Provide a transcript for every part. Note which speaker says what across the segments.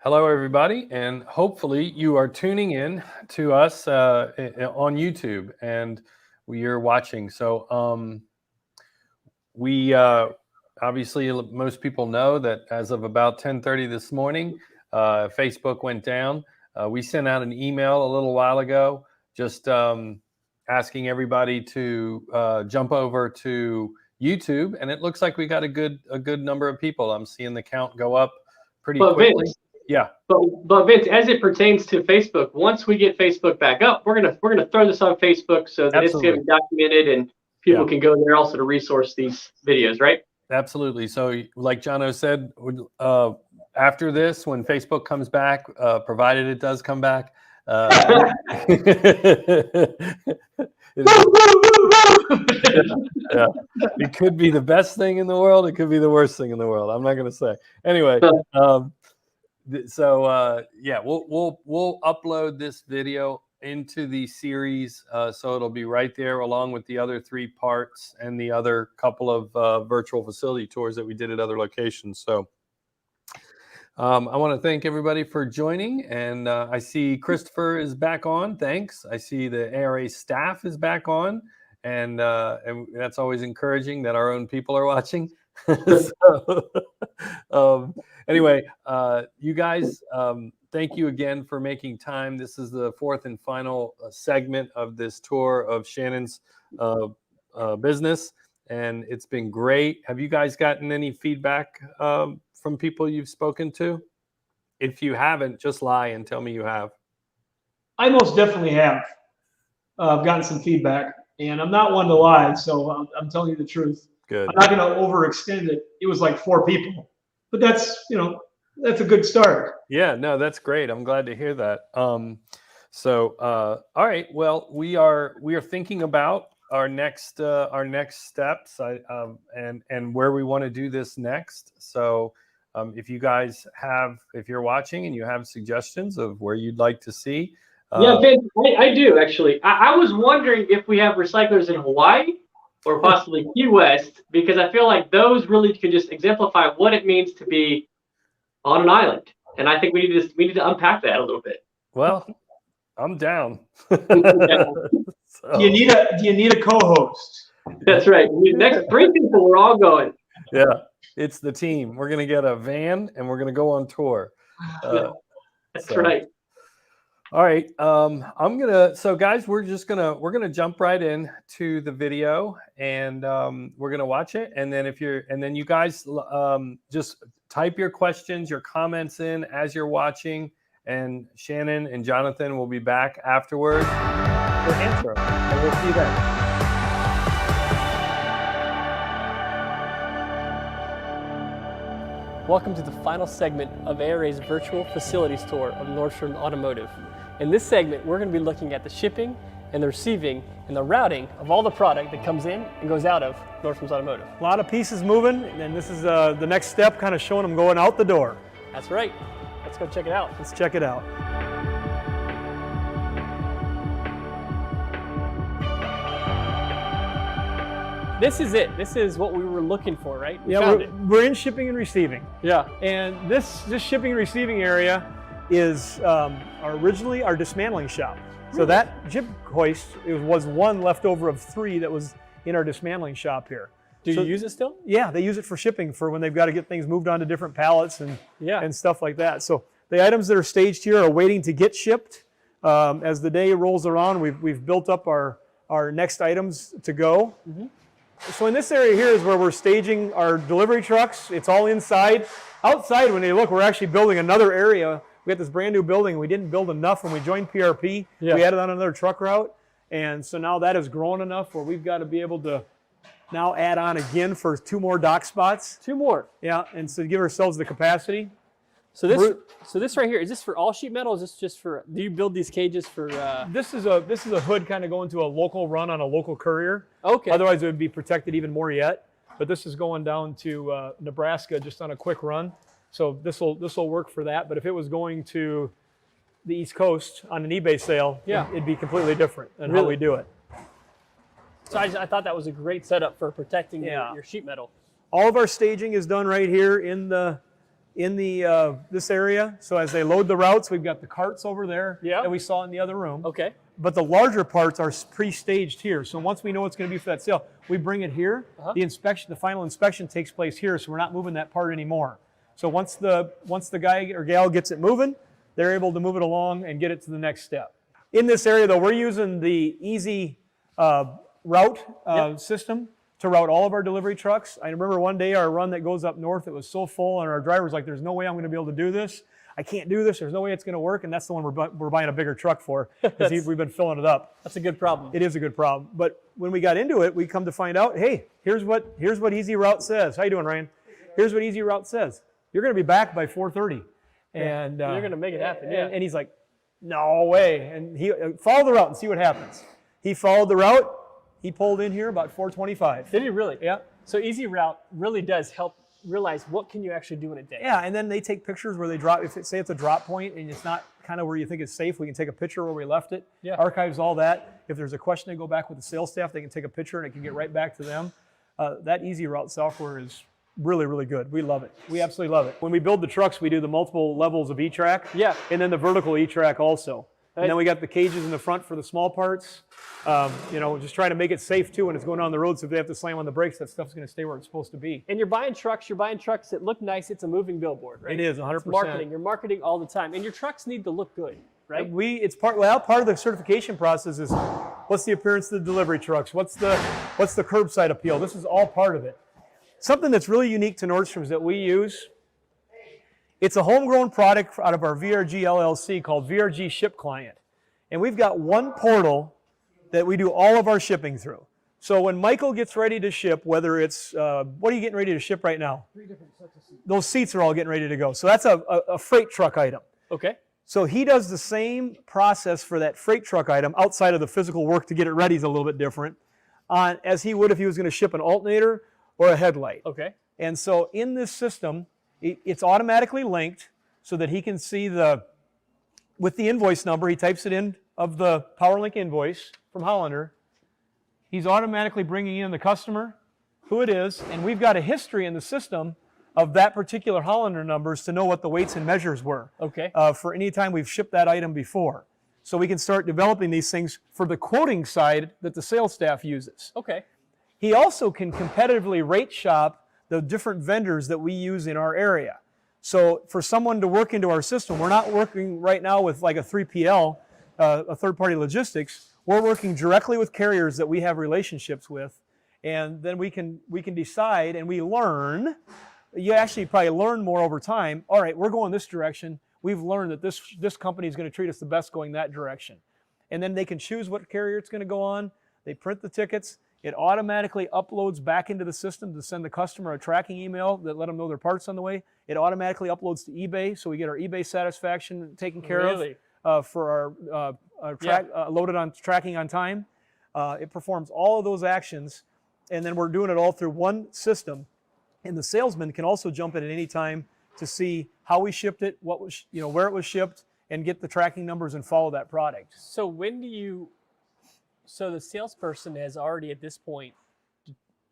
Speaker 1: Hello, everybody, and hopefully you are tuning in to us on YouTube, and you're watching. So, we obviously most people know that as of about 10:30 this morning, Facebook went down. We sent out an email a little while ago, just asking everybody to jump over to YouTube, and it looks like we got a good number of people. I'm seeing the count go up pretty
Speaker 2: But
Speaker 1: quickly.
Speaker 2: Vince,
Speaker 1: Yeah.
Speaker 2: but Vince, as it pertains to Facebook, once we get Facebook back up, we're gonna throw this on Facebook so that it's gonna
Speaker 1: Absolutely.
Speaker 2: be documented and people can go there also to resource these videos, right?
Speaker 1: Absolutely. So, like Jono said, after this, when Facebook comes back, provided it does come back, it could be the best thing in the world. It could be the worst thing in the world. I'm not going to say. Anyway, we'll upload this video into the series, so it'll be right there along with the other 3 parts and the other couple of virtual facility tours that we did at other locations. So I want to thank everybody for joining, and I see Christopher is back on. Thanks. I see the ARA staff is back on, and that's always encouraging that our own people are watching. Anyway, you guys, thank you again for making time. This is the 4th and final segment of this tour of Shannon's business, and it's been great. Have you guys gotten any feedback from people you've spoken to? If you haven't, just lie and tell me you have.
Speaker 3: I most definitely have. I've gotten some feedback, and I'm not one to lie, so I'm telling you the truth.
Speaker 1: Good.
Speaker 3: I'm not going to overextend it. It was like 4 people, but that's a good start.
Speaker 1: Yeah, no, that's great. I'm glad to hear that. All right. Well, we are thinking about our next steps, and where we want to do this next. So, if you guys if you're watching and you have suggestions of where you'd like to see.
Speaker 2: Yeah, Vince, I do actually. I was wondering if we have recyclers in Hawaii or possibly Key West, because I feel like those really could just exemplify what it means to be on an island. And I think we need to unpack that a little bit.
Speaker 1: Well, I'm down.
Speaker 3: Do you need a co-host?
Speaker 2: That's right. Next 3 people, we're all going.
Speaker 1: Yeah, it's the team. We're gonna get a van and we're gonna go on tour.
Speaker 2: That's right.
Speaker 1: All right. So guys, we're gonna jump right in to the video, and we're gonna watch it. And then you guys just type your questions, your comments in as you're watching, and Shannon and Jonathan will be back afterwards to answer them. And we'll see you then.
Speaker 4: Welcome to the final segment of ARA's virtual facilities tour of Nordstrom Automotive. In this segment, we're going to be looking at the shipping and the receiving and the routing of all the product that comes in and goes out of Nordstrom's Automotive.
Speaker 3: A lot of pieces moving, and this is the next step, kind of showing them going out the door.
Speaker 4: That's right. Let's go check it out.
Speaker 3: Let's check it out.
Speaker 4: This is it. This is what we were looking for, right?
Speaker 3: We're in shipping and receiving.
Speaker 4: Yeah.
Speaker 3: And this shipping and receiving area is originally our dismantling shop. So that jib hoist, it was one left over of 3 that was in our dismantling shop here.
Speaker 4: Do you use it still?
Speaker 3: Yeah, they use it for shipping, for when they've got to get things moved onto different pallets and stuff like that. So the items that are staged here are waiting to get shipped. As the day rolls around, we've built up our next items to go. Mm-hmm. So in this area here is where we're staging our delivery trucks. It's all inside. Outside, when you look, we're actually building another area. We got this brand new building. We didn't build enough when we joined PRP. Yeah. We added on another truck route. And so now that has grown enough where we've got to be able to now add on again for 2 more dock spots.
Speaker 4: 2 more.
Speaker 3: Yeah, and so give ourselves the capacity.
Speaker 4: So this right here, is this for all sheet metal? Is this just for, do you build these cages for?
Speaker 3: This is a hood kind of going to a local run on a local courier.
Speaker 4: Okay.
Speaker 3: Otherwise it would be protected even more yet. But this is going down to Nebraska just on a quick run. So this will work for that. But if it was going to the East Coast on an eBay sale, yeah, it'd be completely different than how we do it.
Speaker 4: So I thought that was a great setup for protecting your sheet metal.
Speaker 3: All of our staging is done right here in the in the this area. So as they load the routes, we've got the carts over there
Speaker 4: Yeah.
Speaker 3: that we saw in the other room.
Speaker 4: Okay.
Speaker 3: But the larger parts are pre-staged here. So once we know it's going to be for that sale, we bring it here. The inspection, the final inspection takes place here, so we're not moving that part anymore. So once the guy or gal gets it moving, they're able to move it along and get it to the next step. In this area, though, we're using the easy route system to route all of our delivery trucks. I remember one day our run that goes up north, it was so full, and our driver's like, there's no way I'm going to be able to do this. I can't do this. There's no way it's going to work, and that's the one we're buying a bigger truck for, because we've been filling it up.
Speaker 4: That's a good problem.
Speaker 3: It is a good problem. But when we got into it, we come to find out, hey, here's what Easy Route says. How you doing, Ryan? Here's what Easy Route says. You're going to be back by 4:30. And
Speaker 4: you're going to make it happen, yeah.
Speaker 3: And he's like, no way. And he follow the route and see what happens. He followed the route. He pulled in here about 4:25.
Speaker 4: Did he really?
Speaker 3: Yeah.
Speaker 4: So Easy Route really does help realize what can you actually do in a day.
Speaker 3: Yeah, and then they take pictures where they drop, say it's a drop point and it's not kind of where you think it's safe, we can take a picture where we left it, archives all that. If there's a question, they go back with the sales staff, they can take a picture and it can get right back to them. That Easy Route software is really, really good. We love it. We absolutely love it. When we build the trucks, we do the multiple levels of E-Track, and then the vertical E-Track also. And then we got the cages in the front for the small parts. You know, just trying to make it safe too when it's going down the road, so if they have to slam on the brakes, that stuff's going to stay where it's supposed to be.
Speaker 4: And you're buying trucks that look nice. It's a moving billboard, right?
Speaker 3: It is, 100%.
Speaker 4: It's marketing. You're marketing all the time. And your trucks need to look good, right?
Speaker 3: It's part of the certification process is what's the appearance of the delivery trucks? What's the curbside appeal? This is all part of it. Something that's really unique to Nordstrom's that we use, it's a homegrown product out of our VRG LLC called VRG Ship Client. And we've got one portal that we do all of our shipping through. So when Michael gets ready to ship, whether it's, what are you getting ready to ship right now?
Speaker 4: 3 different sets of seats.
Speaker 3: Those seats are all getting ready to go. So that's a freight truck item.
Speaker 4: Okay.
Speaker 3: So he does the same process for that freight truck item outside of the physical work to get it ready is a little bit different as he would if he was going to ship an alternator or a headlight.
Speaker 4: Okay.
Speaker 3: And so in this system, it's automatically linked so that he can see with the invoice number, he types it in of the PowerLink invoice from Hollander. He's automatically bringing in the customer, who it is, and we've got a history in the system of that particular Hollander numbers to know what the weights and measures were.
Speaker 4: Okay.
Speaker 3: For any time we've shipped that item before. So we can start developing these things for the quoting side that the sales staff uses.
Speaker 4: Okay.
Speaker 3: He also can competitively rate shop the different vendors that we use in our area. So for someone to work into our system, we're not working right now with like a 3PL, a third-party logistics. We're working directly with carriers that we have relationships with, and then we can decide and we learn. You actually probably learn more over time. All right, we're going this direction. We've learned that this company is going to treat us the best going that direction. And then they can choose what carrier it's going to go on. They print the tickets. It automatically uploads back into the system to send the customer a tracking email that let them know their part's on the way. It automatically uploads to eBay, so we get our eBay satisfaction taken care of for our loaded on tracking on time. It performs all of those actions, and then we're doing it all through one system. And the salesman can also jump in at any time to see how we shipped it, what was, where it was shipped, and get the tracking numbers and follow that product.
Speaker 4: So so the salesperson has already at this point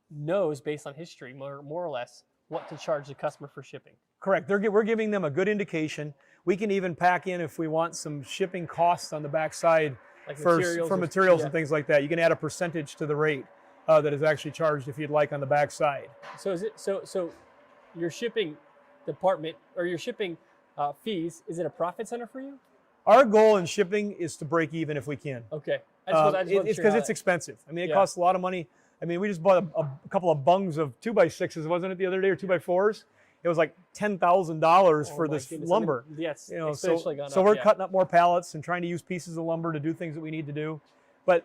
Speaker 4: knows based on history, more or less, what to charge the customer for shipping.
Speaker 3: Correct. We're giving them a good indication. We can even pack in if we want some shipping costs on the back side
Speaker 4: Like
Speaker 3: for materials
Speaker 4: yeah.
Speaker 3: and things like that. You can add a percentage to the rate that is actually charged if you'd like on the back side.
Speaker 4: So is it so your shipping department or your shipping fees, is it a profit center for you?
Speaker 3: Our goal in shipping is to break even if we can.
Speaker 4: Okay.
Speaker 3: It's because it's expensive. I mean, it costs a lot of money. I mean, we just bought a couple of bungs of 2x6s, wasn't it, the other day, or 2x4s? It was like $10,000 for this lumber.
Speaker 4: I mean, yes,
Speaker 3: so we're cutting up more pallets and trying to use pieces of lumber to do things that we need to do. But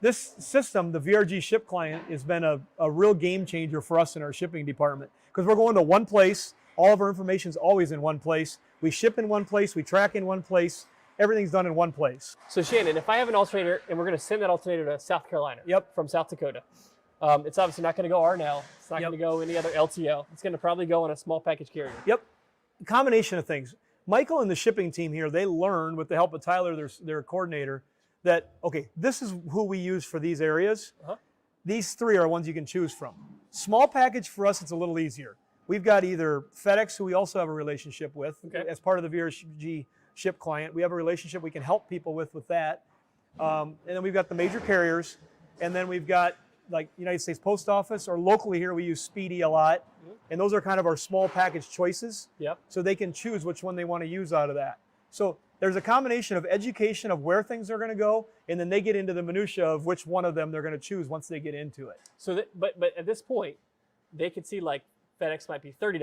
Speaker 3: this system, the VRG Ship Client, has been a real game changer for us in our shipping department because we're going to one place. All of our information is always in one place. We ship in one place. We track in one place. Everything's done in one place.
Speaker 4: So Shannon, if I have an alternator and we're going to send that alternator to South Carolina from South Dakota, it's obviously not going to go RNL. It's not going to go any other LTL. It's going to probably go on a small package carrier.
Speaker 3: Yep. A combination of things. Michael and the shipping team here, they learned with the help of Tyler, their coordinator, that, okay, this is who we use for these areas. These three are ones you can choose from. Small package for us, it's a little easier. we've got either FedEx, who we also have a relationship with,
Speaker 4: Okay.
Speaker 3: as part of the VRG ship client. We have a relationship we can help people with that. And then we've got the major carriers, and then we've got like United States Post Office, or locally here we use Speedy a lot, and those are kind of our small package choices.
Speaker 4: Yep.
Speaker 3: So they can choose which one they want to use out of that. So there's a combination of education of where things are going to go, and then they get into the minutia of which one of them they're going to choose once they get into it.
Speaker 4: So, but at this point, they could see like FedEx might be $30,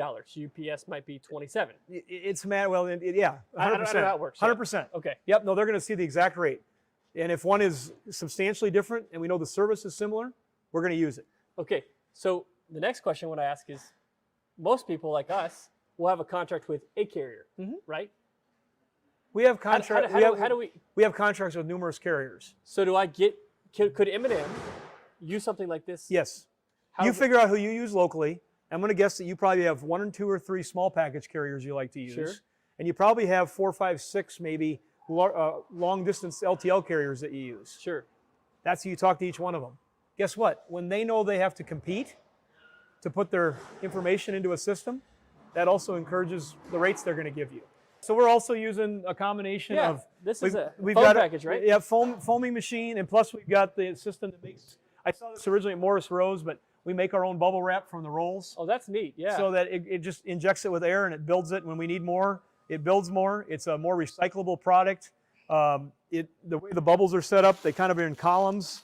Speaker 4: UPS might be $27.
Speaker 3: It's mad. Well, yeah, 100%.
Speaker 4: I don't know how it works.
Speaker 3: 100%.
Speaker 4: Okay.
Speaker 3: Yep. No, they're going to see the exact rate, and if one is substantially different, and we know the service is similar, we're going to use it.
Speaker 4: Okay. So the next question, what I ask is, most people like us will have a contract with a carrier, right?
Speaker 3: We have contracts.
Speaker 4: How do we?
Speaker 3: We have contracts with numerous carriers.
Speaker 4: So do I get? Could M&M use something like this?
Speaker 3: Yes.
Speaker 4: How
Speaker 3: You
Speaker 4: does it-
Speaker 3: figure out who you use locally. I'm going to guess that you probably have 1 or 2 or 3 small package carriers you like to use.
Speaker 4: Sure.
Speaker 3: And you probably have 4, 5, 6 maybe long distance LTL carriers that you use.
Speaker 4: Sure.
Speaker 3: That's who you talk to each one of them. Guess what? When they know they have to compete to put their information into a system, that also encourages the rates they're going to give you. So we're also using a combination
Speaker 4: Yeah.
Speaker 3: of
Speaker 4: This is a
Speaker 3: we've
Speaker 4: foam
Speaker 3: got
Speaker 4: package, right?
Speaker 3: Yeah, foaming machine, and plus we've got the system that makes. I saw this originally at Morris Rose, but we make our own bubble wrap from the rolls,
Speaker 4: Oh, that's neat. Yeah.
Speaker 3: so that it just injects it with air and it builds it. When we need more, it builds more. It's a more recyclable product. The way the bubbles are set up, they kind of are in columns.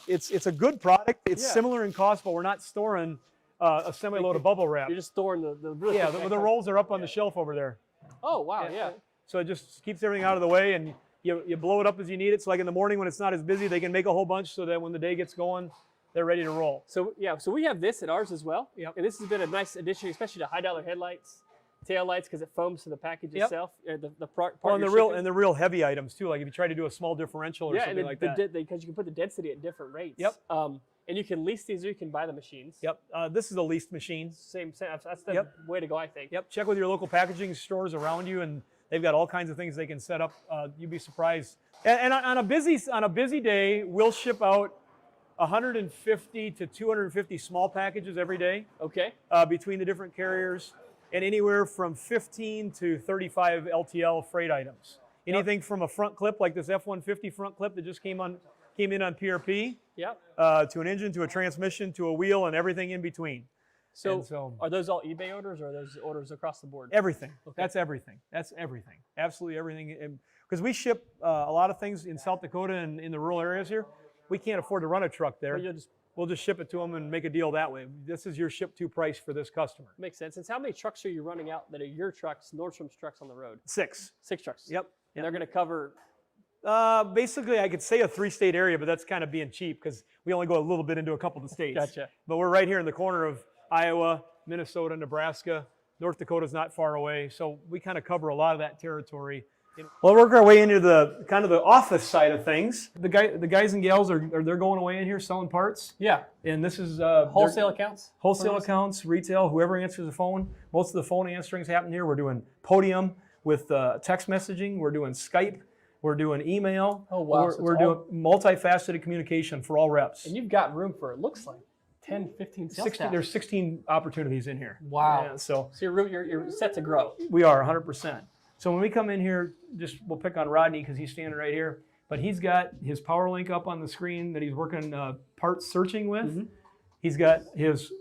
Speaker 3: It's a good product. It's
Speaker 4: Yeah.
Speaker 3: similar in cost, but we're not storing a semi-load of bubble wrap.
Speaker 4: You're just storing the really
Speaker 3: Yeah,
Speaker 4: thick
Speaker 3: the rolls are up on the shelf over there.
Speaker 4: Oh wow, yeah.
Speaker 3: So it just keeps everything out of the way, and you blow it up as you need it. So like in the morning when it's not as busy, they can make a whole bunch so that when the day gets going, they're ready to roll.
Speaker 4: So yeah, so we have this at ours as well.
Speaker 3: Yep.
Speaker 4: And this has been a nice addition, especially to high dollar headlights, tail lights, because it foams to the package
Speaker 3: Yep.
Speaker 4: itself. The part
Speaker 3: Well, and
Speaker 4: you're
Speaker 3: the real
Speaker 4: shipping.
Speaker 3: and the real heavy items too. Like if you try to do a small differential or
Speaker 4: yeah,
Speaker 3: something
Speaker 4: and
Speaker 3: like that.
Speaker 4: because you can put the density at different rates.
Speaker 3: Yep.
Speaker 4: And you can lease these or you can buy the machines.
Speaker 3: Yep. This is a leased machine.
Speaker 4: Same. That's the
Speaker 3: Yep.
Speaker 4: way to go, I think.
Speaker 3: Yep. Check with your local packaging stores around you, and they've got all kinds of things they can set up. You'd be surprised. And on a busy day, we'll ship out 150 to 250 small packages every day
Speaker 4: Okay.
Speaker 3: between the different carriers, and anywhere from 15 to 35 LTL freight items. Anything from a front clip like this F-150 front clip that just came in on PRP,
Speaker 4: Yeah.
Speaker 3: to an engine, to a transmission, to a wheel, and everything in between.
Speaker 4: So,
Speaker 3: And so-
Speaker 4: are those all eBay orders or are those orders across the board?
Speaker 3: Everything.
Speaker 4: Okay.
Speaker 3: That's everything. That's everything. Absolutely everything. Because we ship a lot of things in South Dakota and in the rural areas here. We can't afford to run a truck there.
Speaker 4: Or you'll just
Speaker 3: We'll just ship it to them and make a deal that way. This is your ship to price for this customer.
Speaker 4: makes sense. And so how many trucks are you running out that are your trucks, Nordstrom's trucks on the road?
Speaker 3: 6.
Speaker 4: 6 trucks.
Speaker 3: Yep.
Speaker 4: And they're going to cover.
Speaker 3: Basically, I could say a 3-state area, but that's kind of being cheap because we only go a little bit into a couple of the states.
Speaker 4: Gotcha.
Speaker 3: But we're right here in the corner of Iowa, Minnesota, Nebraska. North Dakota's not far away, so we kind of cover a lot of that territory. Well, we'll work our way into the kind of the office side of things. The guys and gals they're going away in here selling parts,
Speaker 4: Yeah.
Speaker 3: and this is
Speaker 4: Wholesale accounts?
Speaker 3: wholesale accounts, retail, whoever answers the phone. Most of the phone answerings happen here. We're doing Podium with text messaging. We're doing Skype. We're doing email.
Speaker 4: Oh, wow. So it's
Speaker 3: We're
Speaker 4: all-
Speaker 3: doing multifaceted communication for all reps.
Speaker 4: And you've got room for, it looks like, 10, 15 sales
Speaker 3: 16,
Speaker 4: staff.
Speaker 3: there's 16 opportunities in here.
Speaker 4: Wow.
Speaker 3: Yeah, so
Speaker 4: So you're set to grow.
Speaker 3: we are 100%. So when we come in here, we'll pick on Rodney because he's standing right here. But he's got his power link up on the screen that he's working parts searching with.
Speaker 4: Mm-hmm.
Speaker 3: He's got his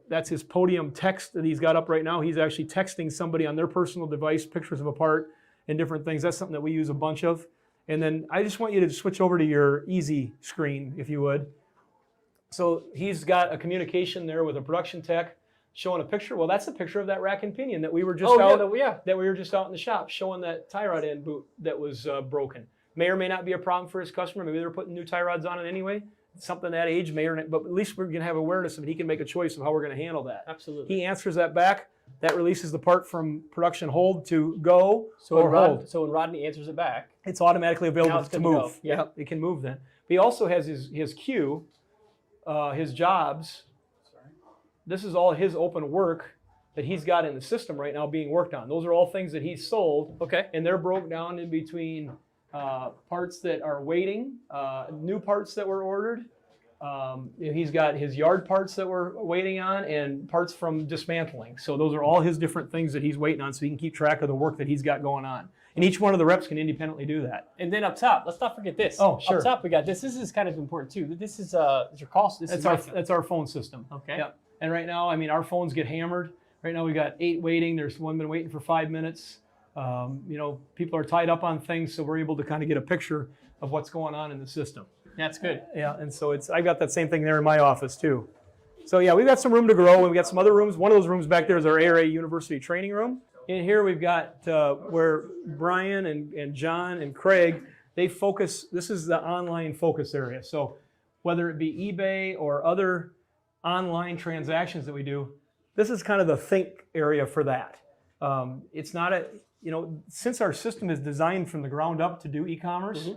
Speaker 3: that's his Podium text that he's got up right now. He's actually texting somebody on their personal device pictures of a part and different things. That's something that we use a bunch of. And then I just want you to switch over to your easy screen, if you would. So he's got a communication there with a production tech showing a picture. Well, that's a picture of that rack and pinion that we were just
Speaker 4: yeah.
Speaker 3: that we were just out in the shop showing that tie rod end boot that was broken. May or may not be a problem for his customer. Maybe they're putting new tie rods on it anyway. Something that age may or not, but at least we're going to have awareness of it. He can make a choice of how we're going to handle that.
Speaker 4: Absolutely.
Speaker 3: He answers that back. That releases the part from production hold to go
Speaker 4: So
Speaker 3: or hold.
Speaker 4: So when Rodney answers it back,
Speaker 3: It's automatically
Speaker 4: Now
Speaker 3: available
Speaker 4: it's
Speaker 3: to
Speaker 4: good to go.
Speaker 3: move.
Speaker 4: Yeah.
Speaker 3: It can move then. But he also has his queue, his jobs. This is all his open work that he's got in the system right now being worked on. Those are all things that he's sold.
Speaker 4: okay.
Speaker 3: And they're broke down in between parts that are waiting, new parts that were ordered, He's got his yard parts that we're waiting on and parts from dismantling. So those are all his different things that he's waiting on so he can keep track of the work that he's got going on. And each one of the reps can independently do that.
Speaker 4: And then up top, let's not forget this.
Speaker 3: Oh, sure.
Speaker 4: Up top, we got this. This is kind of important too. This is your call.
Speaker 3: That's our phone system.
Speaker 4: Okay.
Speaker 3: Yep. And right now, I mean, our phones get hammered. Right now, we got 8 waiting. There's one been waiting for 5 minutes. People are tied up on things, so we're able to kind of get a picture of what's going on in the system.
Speaker 4: That's good.
Speaker 3: Yeah, and so I got that same thing there in my office too. So yeah, we've got some room to grow, and we've got some other rooms. One of those rooms back there is our ARA University training room. In here we've got where Brian and John and Craig, they focus, this is the online focus area. So whether it be eBay or other online transactions that we do, this is kind of the think area for that. It's not since our system is designed from the ground up to do e-commerce,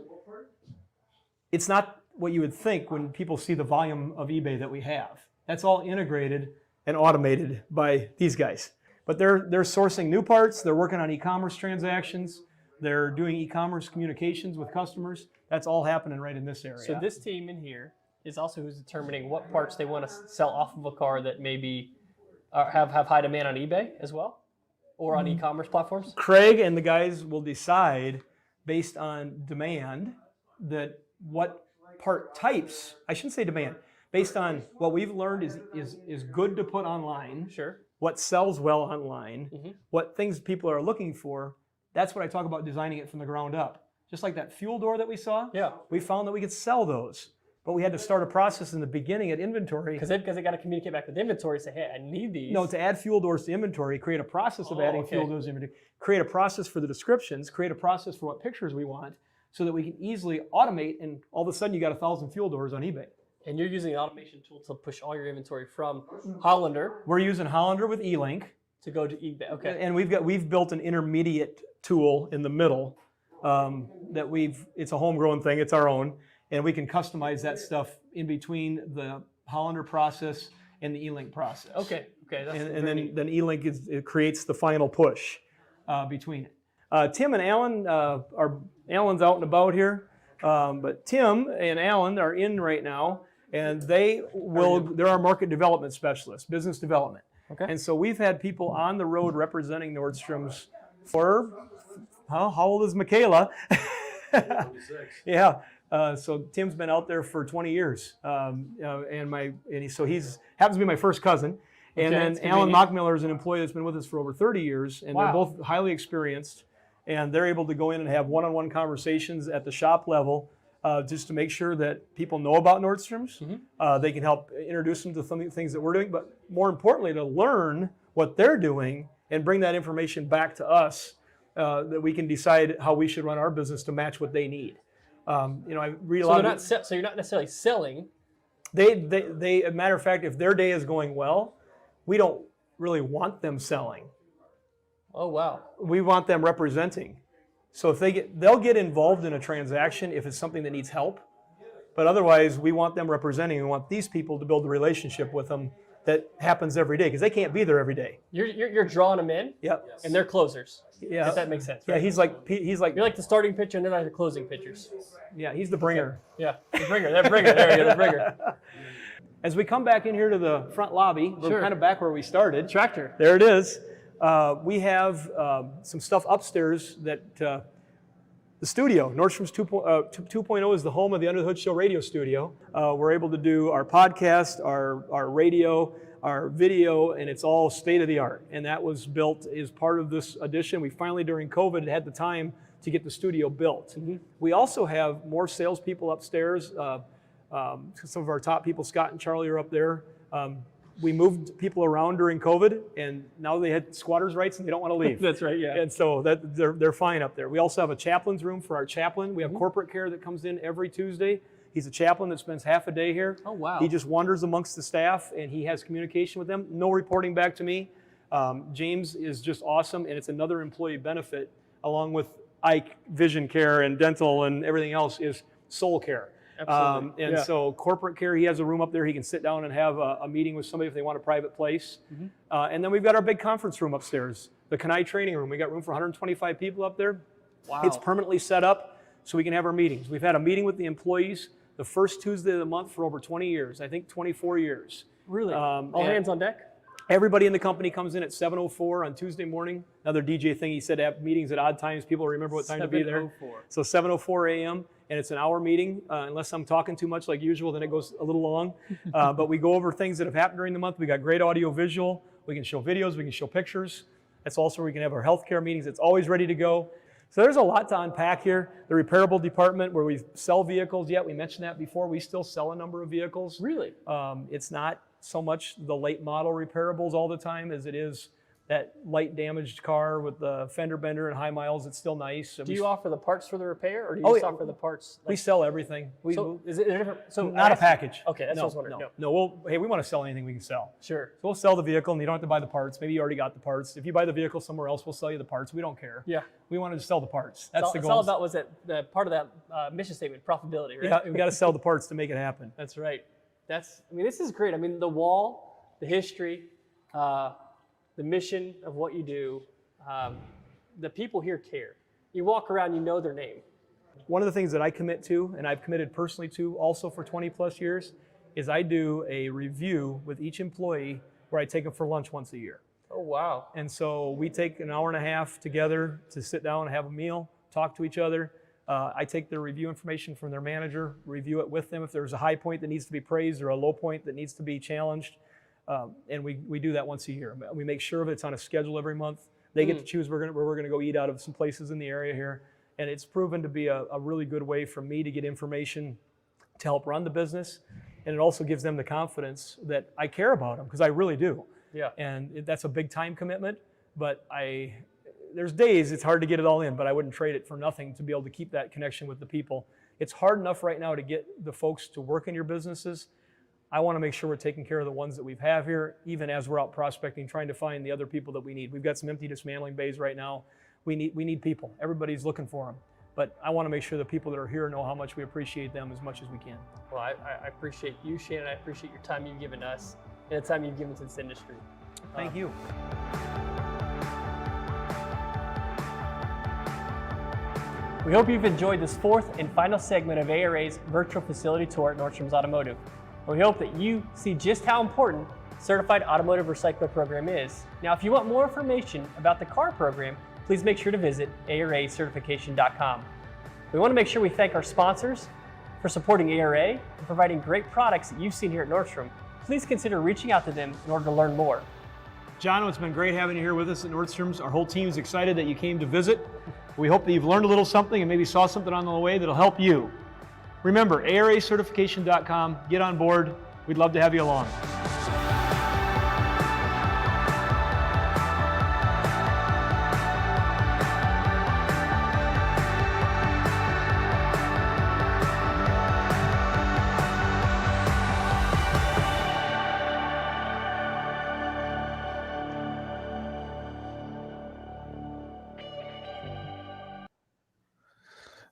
Speaker 3: it's not what you would think when people see the volume of eBay that we have. That's all integrated and automated by these guys. But they're sourcing new parts, they're working on e-commerce transactions, they're doing e-commerce communications with customers. That's all happening right in this area.
Speaker 4: So this team in here is also who's determining what parts they want to sell off of a car that maybe have high demand on eBay as well, or on e-commerce platforms?
Speaker 3: Craig and the guys will decide based on demand that what part types, I shouldn't say demand, based on what we've learned is good to put online.
Speaker 4: Sure.
Speaker 3: What sells well online, what things people are looking for. That's what I talk about designing it from the ground up. Just like that fuel door that we saw, we found that we could sell those. But we had to start a process in the beginning at inventory.
Speaker 4: Because they got to communicate back with inventory, say, hey, I need these.
Speaker 3: No, to add fuel doors to inventory, create a process of adding fuel doors to inventory, create a process for the descriptions, create a process for what pictures we want, so that we can easily automate, and all of a sudden you got 1,000 fuel doors on eBay.
Speaker 4: And you're using an automation tool to push all your inventory from Hollander.
Speaker 3: We're using Hollander with E-Link.
Speaker 4: To go to eBay, okay.
Speaker 3: And we've built an intermediate tool in the middle it's a homegrown thing, it's our own, and we can customize that stuff in between the Hollander process and the E-Link process.
Speaker 4: Okay.
Speaker 3: And then E-Link it creates the final push between it. Tim and Alan, Alan's out and about here, but Tim and Alan are in right now, and they're our market development specialists, business development.
Speaker 4: Okay.
Speaker 3: And so we've had people on the road representing Nordstrom's for, how old is Michaela?
Speaker 1: 26.
Speaker 3: Yeah. So Tim's been out there for 20 years, so he happens to be my first cousin. And then Alan Mockmiller is an employee that's been with us for over 30 years, and they're both highly experienced, and they're able to go in and have one-on-one conversations at the shop level just to make sure that people know about Nordstrom's. They can help introduce them to some of the things that we're doing, but more importantly, to learn what they're doing and bring that information back to us that we can decide how we should run our business to match what they need. I read a lot.
Speaker 4: So you're not necessarily selling.
Speaker 3: They, a matter of fact, if their day is going well, we don't really want them selling.
Speaker 4: Oh wow.
Speaker 3: We want them representing. So if they'll get involved in a transaction if it's something that needs help, but otherwise we want them representing. We want these people to build a relationship with them that happens every day because they can't be there every day.
Speaker 4: You're drawing them in.
Speaker 3: Yep.
Speaker 4: And they're closers.
Speaker 3: Yeah.
Speaker 4: If that makes sense. Right?
Speaker 3: Yeah. He's like
Speaker 4: you're like the starting pitcher and they're like the closing pitchers.
Speaker 3: Yeah. He's the bringer.
Speaker 4: Okay. Yeah. The bringer. They're bringer. There you go. The bringer.
Speaker 3: As we come back in here to the front lobby, we're kind of back where we started.
Speaker 4: Tractor.
Speaker 3: There it is. We have some stuff upstairs that the studio, Nordstrom's 2.0 is the home of the Under the Hood Show radio studio. We're able to do our podcast, our radio, our video, and it's all state of the art. And that was built as part of this addition. We finally, during COVID, had the time to get the studio built. We also have more salespeople upstairs. Some of our top people, Scott and Charlie, are up there. We moved people around during COVID, and now they had squatters' rights and they don't want to leave.
Speaker 4: That's right, yeah.
Speaker 3: And so they're fine up there. We also have a chaplain's room for our chaplain. We have corporate care that comes in every Tuesday. He's a chaplain that spends half a day here.
Speaker 4: Oh, wow.
Speaker 3: He just wanders amongst the staff, and he has communication with them. No reporting back to me. James is just awesome, and it's another employee benefit, along with Ike Vision Care and dental and everything else, is soul care.
Speaker 4: Absolutely.
Speaker 3: So corporate care, he has a room up there. He can sit down and have a meeting with somebody if they want a private place. And then we've got our big conference room upstairs, the Kenai training room. We got room for 125 people up there.
Speaker 4: Wow.
Speaker 3: It's permanently set up so we can have our meetings. We've had a meeting with the employees the first Tuesday of the month for over 20 years. I think 24 years.
Speaker 4: Really? All hands on deck?
Speaker 3: Everybody in the company comes in at 7:04 on Tuesday morning. Another DJ thing, he said to have meetings at odd times. People remember what time to be there.
Speaker 4: 7:04.
Speaker 3: So 7:04 a.m. and it's an hour meeting. Unless I'm talking too much like usual, then it goes a little long. But we go over things that have happened during the month. We got great audio visual. We can show videos. We can show pictures. That's also where we can have our healthcare meetings. It's always ready to go. So there's a lot to unpack here. The repairable department where we sell vehicles. Yeah, we mentioned that before. We still sell a number of vehicles.
Speaker 4: Really?
Speaker 3: It's not so much the late model repairables all the time as it is that light damaged car with the fender bender and high miles. It's still nice.
Speaker 4: Do you offer the parts for the repair, or do you just offer the parts?
Speaker 3: We sell everything.
Speaker 4: So is it different? So
Speaker 3: not a package.
Speaker 4: Okay, that's what I was wondering.
Speaker 3: No. Hey, we want to sell anything we can sell.
Speaker 4: Sure.
Speaker 3: So we'll sell the vehicle, and you don't have to buy the parts. Maybe you already got the parts. If you buy the vehicle somewhere else, we'll sell you the parts. We don't care.
Speaker 4: Yeah.
Speaker 3: We want to sell the parts. That's the goal.
Speaker 4: It's all about, was it the part of that mission statement, profitability, right?
Speaker 3: Yeah, we got to sell the parts to make it happen.
Speaker 4: That's right. I mean, this is great. I mean, the wall, the history, the mission of what you do, the people here care. You walk around, you know their name.
Speaker 3: One of the things that I commit to, and I've committed personally to also for 20 plus years, is I do a review with each employee where I take them for lunch once a year.
Speaker 4: Oh, wow.
Speaker 3: And so we take an hour and a half together to sit down and have a meal, talk to each other. I take their review information from their manager, review it with them if there's a high point that needs to be praised or a low point that needs to be challenged. And we do that once a year. We make sure of it. It's on a schedule every month. They get to choose where we're going to go eat out of some places in the area here. And it's proven to be a really good way for me to get information to help run the business. And it also gives them the confidence that I care about them, because I really do.
Speaker 4: Yeah.
Speaker 3: And that's a big time commitment. But there's days it's hard to get it all in, but I wouldn't trade it for nothing to be able to keep that connection with the people. It's hard enough right now to get the folks to work in your businesses. I want to make sure we're taking care of the ones that we have here, even as we're out prospecting, trying to find the other people that we need. We've got some empty dismantling bays right now. We need people. Everybody's looking for them. But I want to make sure the people that are here know how much we appreciate them as much as we can.
Speaker 4: Well, I appreciate you, Shannon. I appreciate your time you've given us and the time you've given to this industry.
Speaker 3: Thank you.
Speaker 4: We hope you've enjoyed this fourth and final segment of ARA's virtual facility tour at Nordstrom's Automotive. We hope that you see just how important Certified Automotive Recycler Program is. Now, if you want more information about the CAR program, please make sure to visit aracertification.com. We want to make sure we thank our sponsors for supporting ARA and providing great products that you've seen here at Nordstrom. Please consider reaching out to them in order to learn more.
Speaker 3: John, it's been great having you here with us at Nordstrom's. Our whole team is excited that you came to visit. We hope that you've learned a little something and maybe saw something on the way that'll help you. Remember, aracertification.com. Get on board. We'd love to have you along.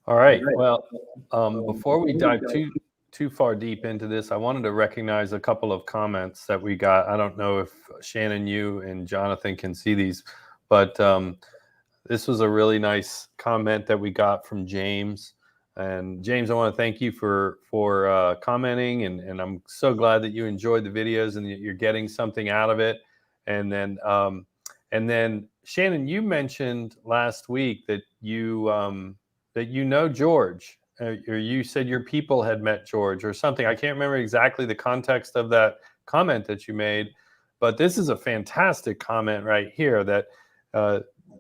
Speaker 1: All right. Well, before we dive too far deep into this, I wanted to recognize a couple of comments that we got. I don't know if Shannon, you and Jonathan can see these, but this was a really nice comment that we got from James. And James, I want to thank you for commenting, and I'm so glad that you enjoyed the videos and that you're getting something out of it. And then Shannon, you mentioned last week that you know George, or you said your people had met George or something. I can't remember exactly the context of that comment that you made, but this is a fantastic comment right here that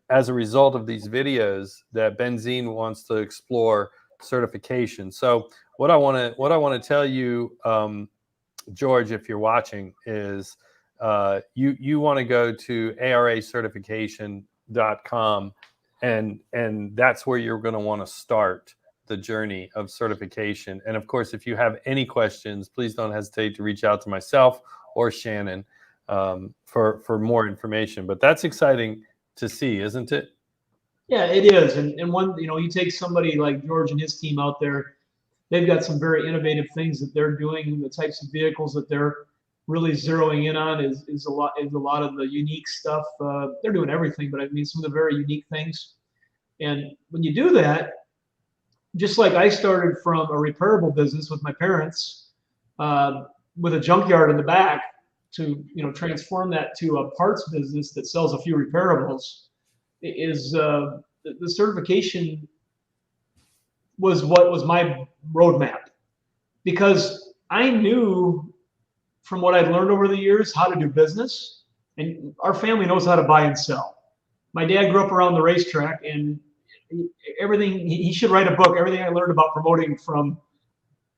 Speaker 1: as a result of these videos that Benzene wants to explore certification. So what I want to tell you, George, if you're watching, is you want to go to aracertification.com. And that's where you're going to want to start the journey of certification. And of course, if you have any questions, please don't hesitate to reach out to myself or Shannon for more information. But that's exciting to see, isn't it?
Speaker 5: Yeah, it is. And one, you take somebody like George and his team out there, they've got some very innovative things that they're doing. The types of vehicles that they're really zeroing in on is a lot of the unique stuff. They're doing everything, but I mean some of the very unique things. And when you do that, just like I started from a repairable business with my parents, with a junkyard in the back, to transform that to a parts business that sells a few repairables, is the certification was what was my roadmap, because I knew from what I'd learned over the years how to do business, and our family knows how to buy and sell. My dad grew up around the racetrack, and everything, he should write a book, everything I learned about promoting from,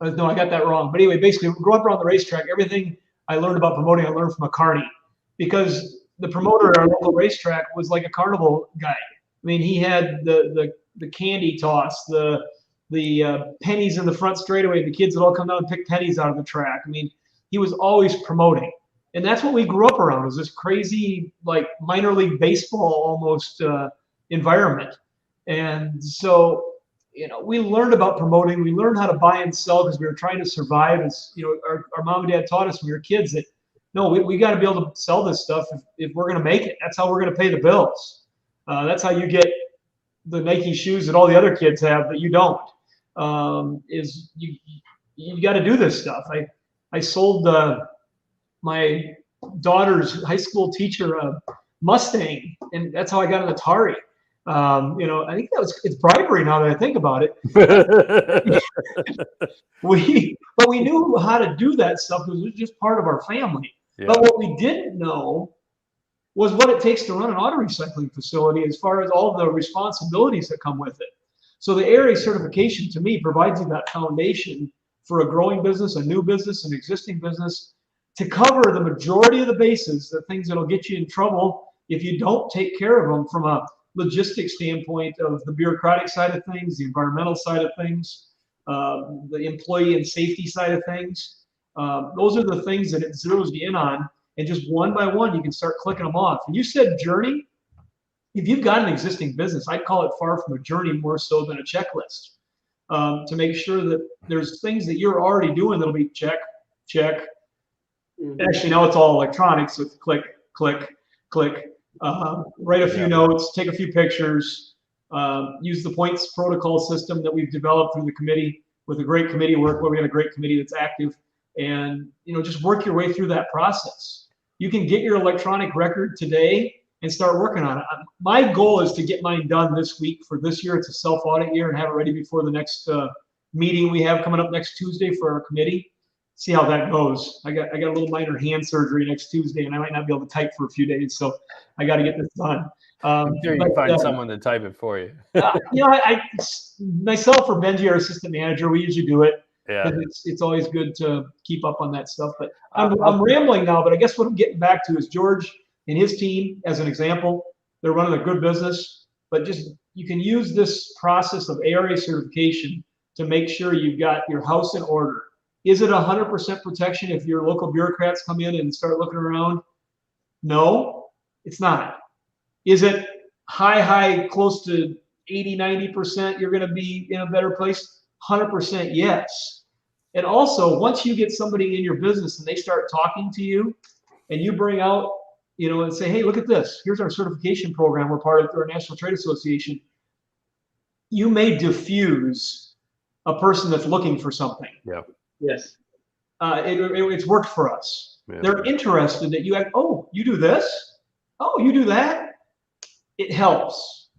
Speaker 5: no, I got that wrong. But anyway, basically, grew up around the racetrack, everything I learned about promoting, I learned from a carny, because the promoter at our local racetrack was like a carnival guy. I mean, he had the candy toss, the pennies in the front straightaway. The kids would all come down and pick pennies out of the track. I mean, he was always promoting. And that's what we grew up around, was this crazy, like, minor league baseball almost environment. And so, we learned about promoting. We learned how to buy and sell because we were trying to survive. As our mom and dad taught us when we were kids that, no, we got to be able to sell this stuff if we're going to make it. That's how we're going to pay the bills. That's how you get the Nike shoes that all the other kids have that you don't. Is you got to do this stuff. I sold my daughter's high school teacher a Mustang, and that's how I got an Atari. I think it's bribery now that I think about it. But we knew how to do that stuff because it was just part of our family. Yeah. But what we didn't know was what it takes to run an auto recycling facility, as far as all the responsibilities that come with it. So the ARA certification, to me, provides you that foundation for a growing business, a new business, an existing business, to cover the majority of the bases, the things that'll get you in trouble if you don't take care of them from a logistics standpoint of the bureaucratic side of things, the environmental side of things, the employee and safety side of things. Those are the things that it zeroes you in on, and just one by one, you can start clicking them off. And you said journey. If you've got an existing business, I'd call it far from a journey, more so than a checklist, to make sure that there's things that you're already doing that'll be check, check. Mm-hmm. Actually, now it's all electronics with click, click, click. Write a few notes, take a few pictures, use the points protocol system that we've developed through the committee with a great committee work, where we got a great committee that's active, and just work your way through that process. You can get your electronic record today and start working on it. My goal is to get mine done this week for this year. It's a self-audit year, and have it ready before the next meeting we have coming up next Tuesday for our committee. See how that goes. I got a little minor hand surgery next Tuesday, and I might not be able to type for a few days, so I got to get this done.
Speaker 1: I'm sure you can find someone to type it for you.
Speaker 5: I myself or Benji, our assistant manager, we usually do it.
Speaker 1: Yeah.
Speaker 5: It's always good to keep up on that stuff. But I'm rambling now. But I guess what I'm getting back to is George and his team, as an example, they're running a good business. But just, you can use this process of ARA certification to make sure you've got your house in order. Is it 100% protection if your local bureaucrats come in and start looking around? No, it's not. Is it high, close to 80, 90%, you're going to be in a better place? 100% yes. And also, once you get somebody in your business and they start talking to you, and you bring out, and say, hey, look at this. Here's our certification program. We're part of our National Trade Association. You may diffuse a person that's looking for something.
Speaker 1: Yeah.
Speaker 2: Yes.
Speaker 5: It's worked for us.
Speaker 1: Yeah.
Speaker 5: They're interested that you have, oh, you do this? Oh, you do that? It helps.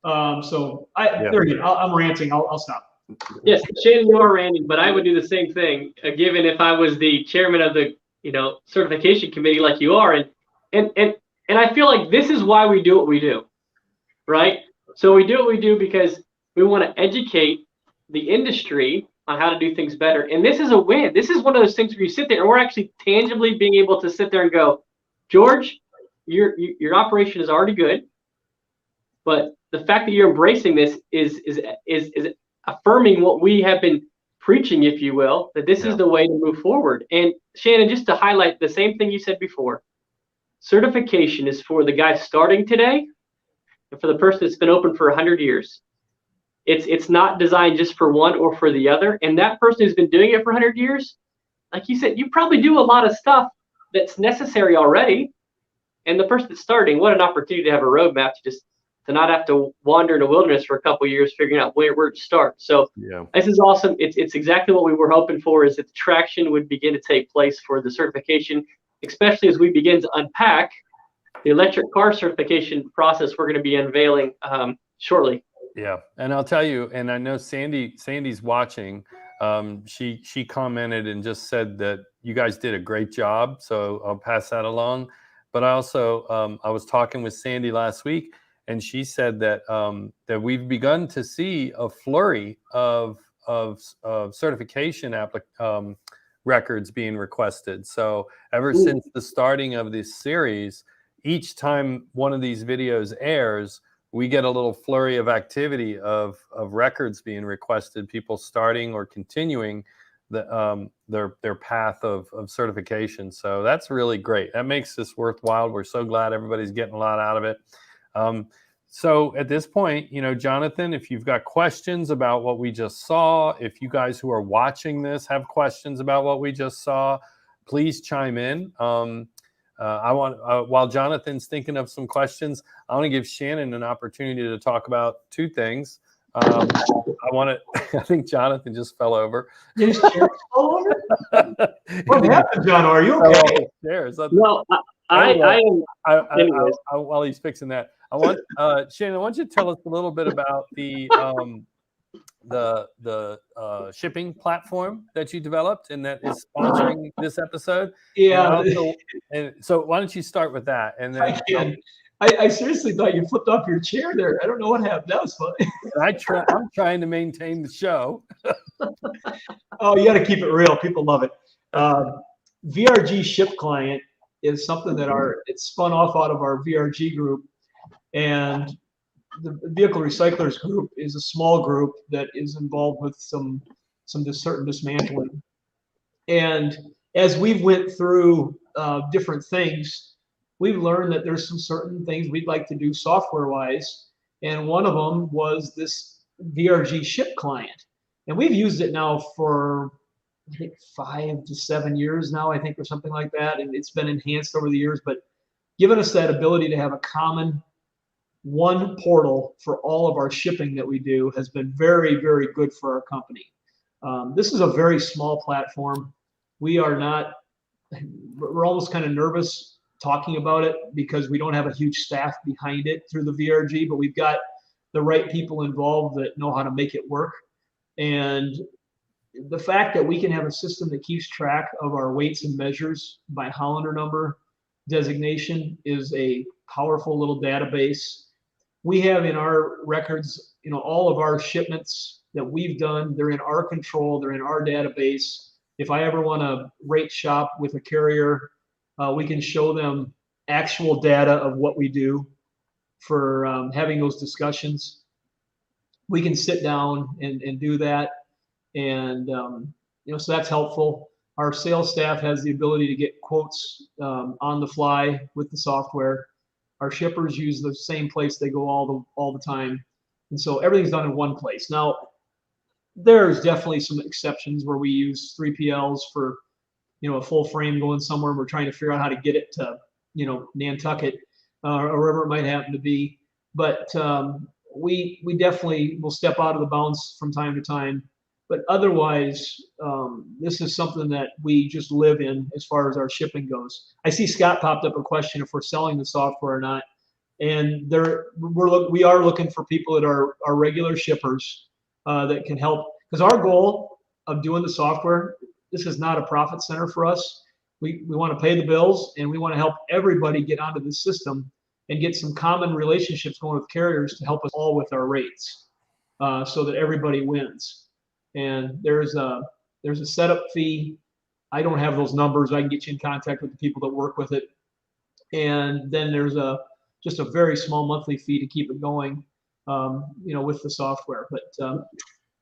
Speaker 5: There you go. I'm ranting. I'll stop.
Speaker 2: Yes, Shannon, you are ranting, but I would do the same thing, given if I was the chairman of the certification committee like you are, and I feel like this is why we do what we do, right? So we do what we do because we want to educate the industry on how to do things better. And this is a win. This is one of those things where you sit there and we're actually tangibly being able to sit there and go, George, your operation is already good, but the fact that you're embracing this is affirming what we have been preaching, if you will, that this is the way to move forward. And Shannon, just to highlight the same thing you said before, certification is for the guy starting today and for the person that's been open for 100 years. It's not designed just for one or for the other. And that person who's been doing it for 100 years, like you said, you probably do a lot of stuff that's necessary already. And the person that's starting, what an opportunity to have a roadmap to just to not have to wander in the wilderness for a couple of years figuring out where to start. So
Speaker 1: Yeah.
Speaker 2: this is awesome. It's exactly what we were hoping for, is that the traction would begin to take place for the certification, especially as we begin to unpack the electric car certification process we're going to be unveiling shortly.
Speaker 1: Yeah, and I'll tell you, and I know Sandy's watching. She commented and just said that you guys did a great job, so I'll pass that along. But I also I was talking with Sandy last week, and she said that that we've begun to see a flurry of certification records being requested. So ever since the starting of this series, each time one of these videos airs, we get a little flurry of activity of records being requested, people starting or continuing their path of certification. So that's really great. That makes this worthwhile. We're so glad everybody's getting a lot out of it. So at this point, you know, Jonathan, if you've got questions about what we just saw, if you guys who are watching this have questions about what we just saw, please chime in. While Jonathan's thinking of some questions, I want to give Shannon an opportunity to talk about two things. I think Jonathan just fell over.
Speaker 5: His chair fell over? What happened, John? Are you okay?
Speaker 2: Well,
Speaker 1: While he's fixing that, I want Shannon, I want you to tell us a little bit about the shipping platform that you developed and that is sponsoring this episode.
Speaker 5: Yeah.
Speaker 1: And so why don't you start with that? And then
Speaker 5: I seriously thought you flipped off your chair there. I don't know what happened. That was funny.
Speaker 1: I'm trying to maintain the show.
Speaker 5: Oh, you got to keep it real. People love it. VRG Ship Client is something that it's spun off out of our VRG group, and the Vehicle Recyclers group is a small group that is involved with some certain dismantling. And as we've went through different things, we've learned that there's some certain things we'd like to do software-wise, and one of them was this VRG Ship Client. And we've used it now for, I think, 5 to 7 years now, I think, or something like that, and it's been enhanced over the years, but giving us that ability to have a common one portal for all of our shipping that we do has been very, very good for our company. This is a very small platform. We're almost kind of nervous talking about it because we don't have a huge staff behind it through the VRG, but we've got the right people involved that know how to make it work. And the fact that we can have a system that keeps track of our weights and measures by Hollander number designation is a powerful little database. We have in our records, you know, all of our shipments that we've done, they're in our control, they're in our database. If I ever want to rate shop with a carrier, we can show them actual data of what we do for having those discussions. We can sit down and do that. And, you know, so that's helpful. Our sales staff has the ability to get quotes on the fly with the software. Our shippers use the same place they go all the time. And so everything's done in one place. Now, there's definitely some exceptions where we use 3PLs for, you know, a full frame going somewhere, and we're trying to figure out how to get it to, you know, Nantucket or wherever it might happen to be. But we definitely will step out of the bounds from time to time. But otherwise, this is something that we just live in as far as our shipping goes. I see Scott popped up a question if we're selling the software or not. And we are looking for people that are regular shippers that can help. Because our goal of doing the software, this is not a profit center for us. We want to pay the bills, and we want to help everybody get onto the system and get some common relationships going with carriers to help us all with our rates so that everybody wins. And there's a setup fee. I don't have those numbers. I can get you in contact with the people that work with it. And then there's just a very small monthly fee to keep it going, you know, with the software. But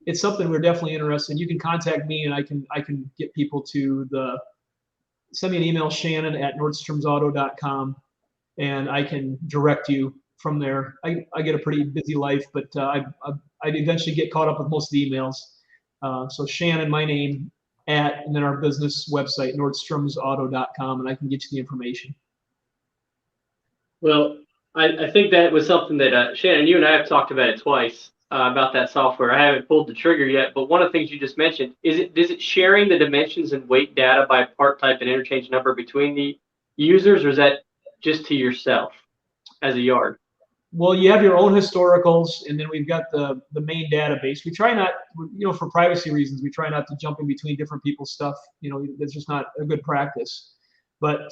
Speaker 5: it's something we're definitely interested in. You can contact me, and I can get people to send me an email, Shannon at nordstromsauto.com, and I can direct you from there. I get a pretty busy life, but I'd eventually get caught up with most of the emails. So Shannon, my name, and then our business website, nordstromsauto.com, and I can get you the information.
Speaker 2: Well, I think that was something that Shannon, you and I have talked about it twice about that software. I haven't pulled the trigger yet, but one of the things you just mentioned is it sharing the dimensions and weight data by part type and interchange number between the users, or is that just to yourself as a yard?
Speaker 5: Well, you have your own historicals, and then we've got the main database. We try not, for privacy reasons, we try not to jump in between different people's stuff. That's just not a good practice. But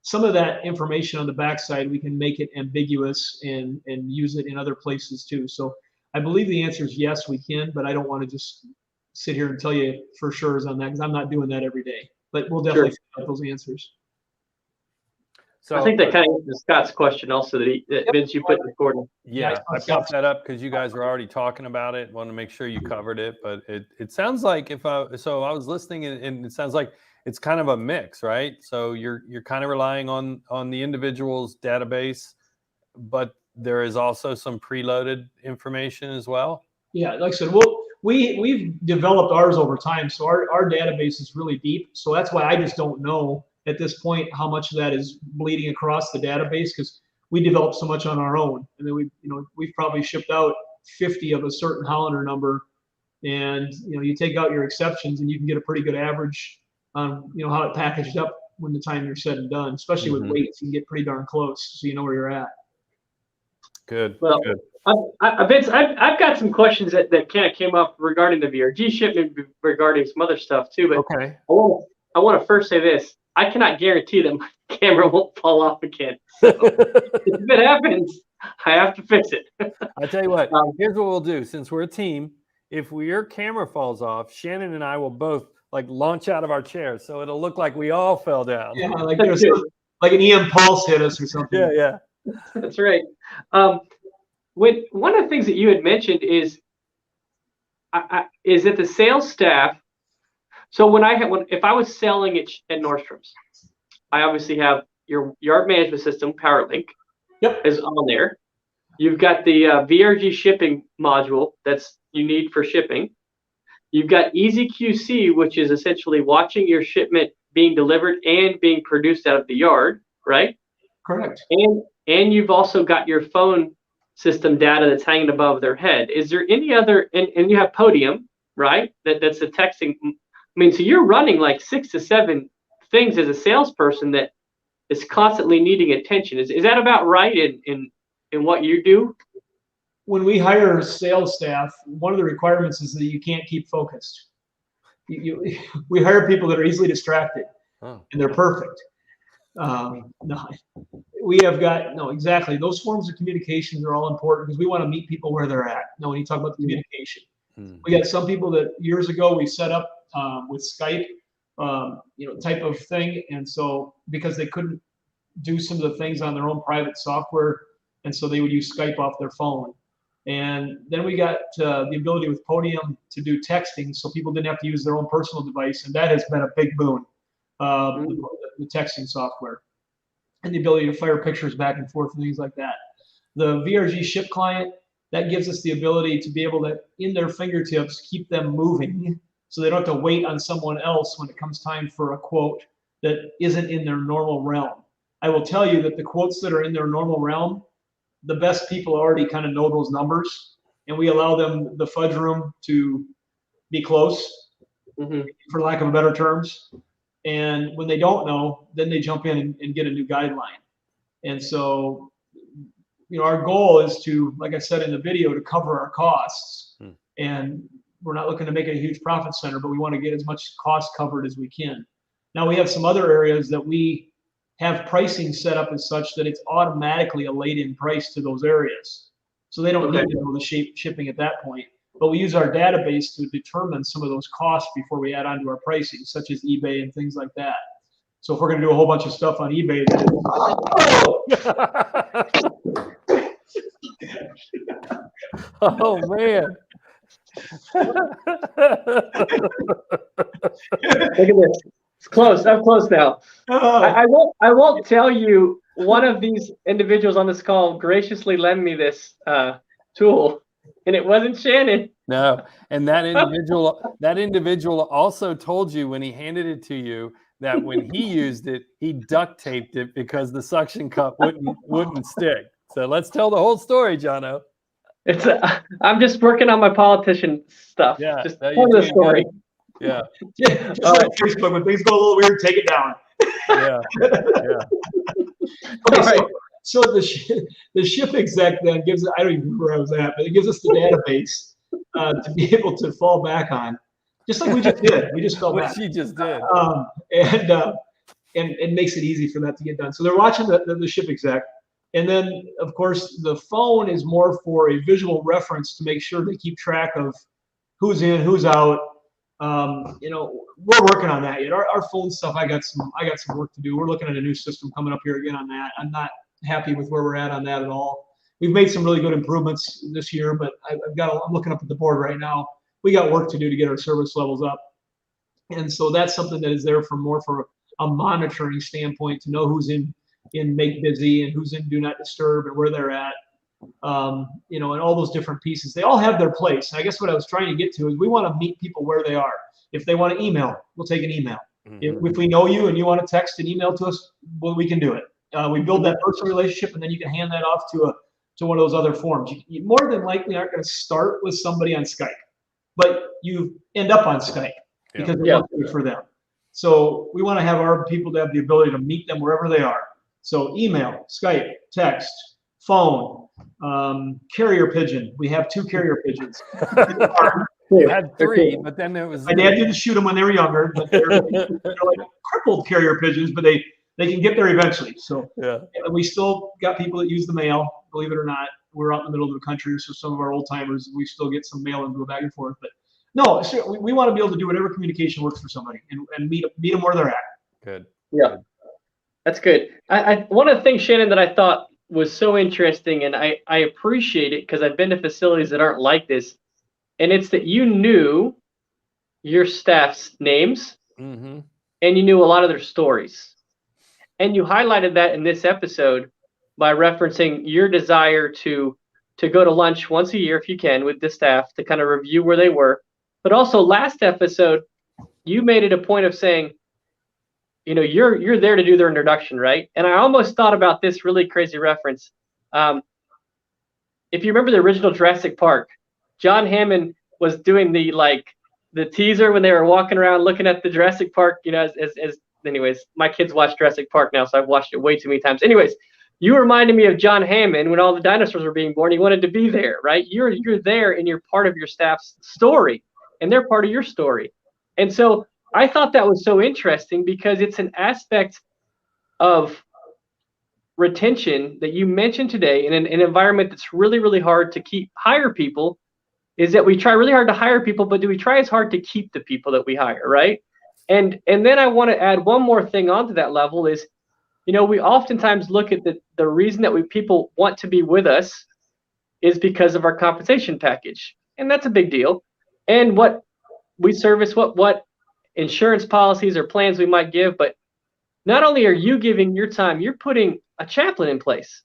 Speaker 5: some of that information on the backside, we can make it ambiguous and use it in other places too. So I believe the answer is yes, we can, but I don't want to just sit here and tell you for sure is on that, because I'm not doing that every day. But we'll definitely find out those answers.
Speaker 2: So I think that kind of answers Scott's question also that Vince, you put in recording.
Speaker 1: Yeah, I popped that up because you guys were already talking about it. Want to make sure you covered it, but it sounds like I was listening and it sounds like it's kind of a mix, right? So you're kind of relying on the individual's database, but there is also some preloaded information as well.
Speaker 5: Yeah, like I said, we've developed ours over time, so our database is really deep. So that's why I just don't know at this point how much of that is bleeding across the database, because we developed so much on our own, and then we've probably shipped out 50 of a certain Hollander number, and you take out your exceptions and you can get a pretty good average on how it packaged up when the time you're said and done. Especially with weights, you can get pretty darn close, so you know where you're at.
Speaker 1: Good.
Speaker 2: Well,
Speaker 1: good.
Speaker 2: Vince, I've got some questions that kind of came up regarding the VRG shipment, regarding some other stuff too. But
Speaker 1: okay,
Speaker 2: I want to first say this. I cannot guarantee that my camera won't fall off again. So if it happens, I have to fix it.
Speaker 1: I tell you what, here's what we'll do. Since we're a team, if your camera falls off, Shannon and I will both launch out of our chairs, so it'll look like we all fell down.
Speaker 5: Yeah, like an EM pulse hit us or something.
Speaker 1: Yeah.
Speaker 2: That's right. One of the things that you had mentioned is that the sales staff. So if I was selling it at Nordstrom's, I obviously have your yard management system, PowerLink, is on there. You've got the VRG shipping module that's you need for shipping. You've got Easy QC, which is essentially watching your shipment being delivered and being produced out of the yard, right?
Speaker 5: Correct.
Speaker 2: And you've also got your phone system data that's hanging above their head. Is there any other? And you have Podium, right? That's the texting. I mean, so you're running like 6 to 7 things as a salesperson that is constantly needing attention. Is that about right in what you do?
Speaker 5: When we hire sales staff, one of the requirements is that you can't keep focused. We hire people that are easily distracted, and they're perfect. We have got exactly. Those forms of communications are all important because we want to meet people where they're at. When you talk about the communication, we got some people that years ago we set up with Skype, type of thing, and so because they couldn't do some of the things on their own private software, and so they would use Skype off their phone. And then we got the ability with Podium to do texting, so people didn't have to use their own personal device, and that has been a big boon. The texting software and the ability to fire pictures back and forth and things like that. The VRG ship client, that gives us the ability to be able to, in their fingertips, keep them moving so they don't have to wait on someone else when it comes time for a quote that isn't in their normal realm. I will tell you that the quotes that are in their normal realm, the best people already kind of know those numbers, and we allow them the fudge room to be close, for lack of better terms. And when they don't know, then they jump in and get a new guideline. And so, our goal is to, like I said in the video, to cover our costs. And we're not looking to make it a huge profit center, but we want to get as much cost covered as we can. Now we have some other areas that we have pricing set up as such that it's automatically a laid-in price to those areas. So they don't need to know the shipping at that point. But we use our database to determine some of those costs before we add on to our pricing, such as eBay and things like that. So if we're going to do a whole bunch of stuff on eBay,
Speaker 1: oh man!
Speaker 2: Look at this. It's close. I'm close now. I won't tell you. One of these individuals on this call graciously lent me this tool. And it wasn't Shannon.
Speaker 1: No, and that individual also told you when he handed it to you that when he used it, he duct taped it because the suction cup wouldn't stick. So let's tell the whole story, Jono.
Speaker 2: I'm just working on my politician stuff.
Speaker 1: Yeah,
Speaker 2: just
Speaker 1: no,
Speaker 2: part
Speaker 1: you're
Speaker 2: of the story.
Speaker 1: doing Yeah,
Speaker 5: Just like Facebook, when things go a little weird, take it down.
Speaker 1: yeah, yeah.
Speaker 5: Okay,
Speaker 2: All right.
Speaker 5: so the ship exec then gives, I don't even remember where I was at, but it gives us the database to be able to fall back on, just like we just did. We just fell
Speaker 1: What
Speaker 5: back.
Speaker 1: she just did.
Speaker 5: And it makes it easy for that to get done. So they're watching the ship exec. And then, of course, the phone is more for a visual reference to make sure they keep track of who's in, who's out. You know, we're working on that yet. Our phone stuff, I got some work to do. We're looking at a new system coming up here again on that. I'm not happy with where we're at that at all. We've made some really good improvements this year, but I'm looking up at the board right now. We got work to do to get our service levels up. And so that's something that is there for more for a monitoring standpoint to know who's in make busy and who's in do not disturb and where they're at. You know, and all those different pieces. They all have their place. And I guess what I was trying to get to is we want to meet people where they are. If they want to email, we'll take an email.
Speaker 1: Mm-hmm.
Speaker 5: If we know you and you want to text and email to us, well, we can do it. We build that personal relationship, and then you can hand that off to one of those other forms. You more than likely aren't going to start with somebody on Skype, but you end up on Skype because it's good for them. So we want to have our people to have the ability to meet them wherever they are. So email, Skype, text, phone, carrier pigeon. We have 2 carrier pigeons.
Speaker 1: You had 3, but then there was.
Speaker 5: My dad didn't shoot them when they were younger, but they're like crippled carrier pigeons, but they can get there eventually. So and we still got people that use the mail, believe it or not. We're out in the middle of the country, so some of our old timers, we still get some mail and go back and forth. But no, we want to be able to do whatever communication works for somebody and meet them where they're at.
Speaker 1: Good.
Speaker 2: Yeah, that's good. One of the things, Shannon, that I thought was so interesting, and I appreciate it because I've been to facilities that aren't like this, and it's that you knew your staff's names
Speaker 1: Mm-hmm.
Speaker 2: and you knew a lot of their stories. And you highlighted that in this episode by referencing your desire to go to lunch once a year if you can with the staff to kind of review where they were. But also last episode, you made it a point of saying, you know, you're there to do their introduction, right? And I almost thought about this really crazy reference. If you remember the original Jurassic Park, John Hammond was doing the teaser when they were walking around looking at the Jurassic Park, you know, as anyways, my kids watch Jurassic Park now, so I've watched it way too many times. Anyways, you reminded me of John Hammond when all the dinosaurs were being born. He wanted to be there, right? You're there and you're part of your staff's story, and they're part of your story. And so I thought that was so interesting because it's an aspect of retention that you mentioned today in an environment that's really, really hard to hire people, is that we try really hard to hire people, but do we try as hard to keep the people that we hire, right? And then I want to add one more thing onto that level is, you know, we oftentimes look at the reason that people want to be with us is because of our compensation package. And that's a big deal. And what we service, what insurance policies or plans we might give, but not only are you giving your time, you're putting a chaplain in place.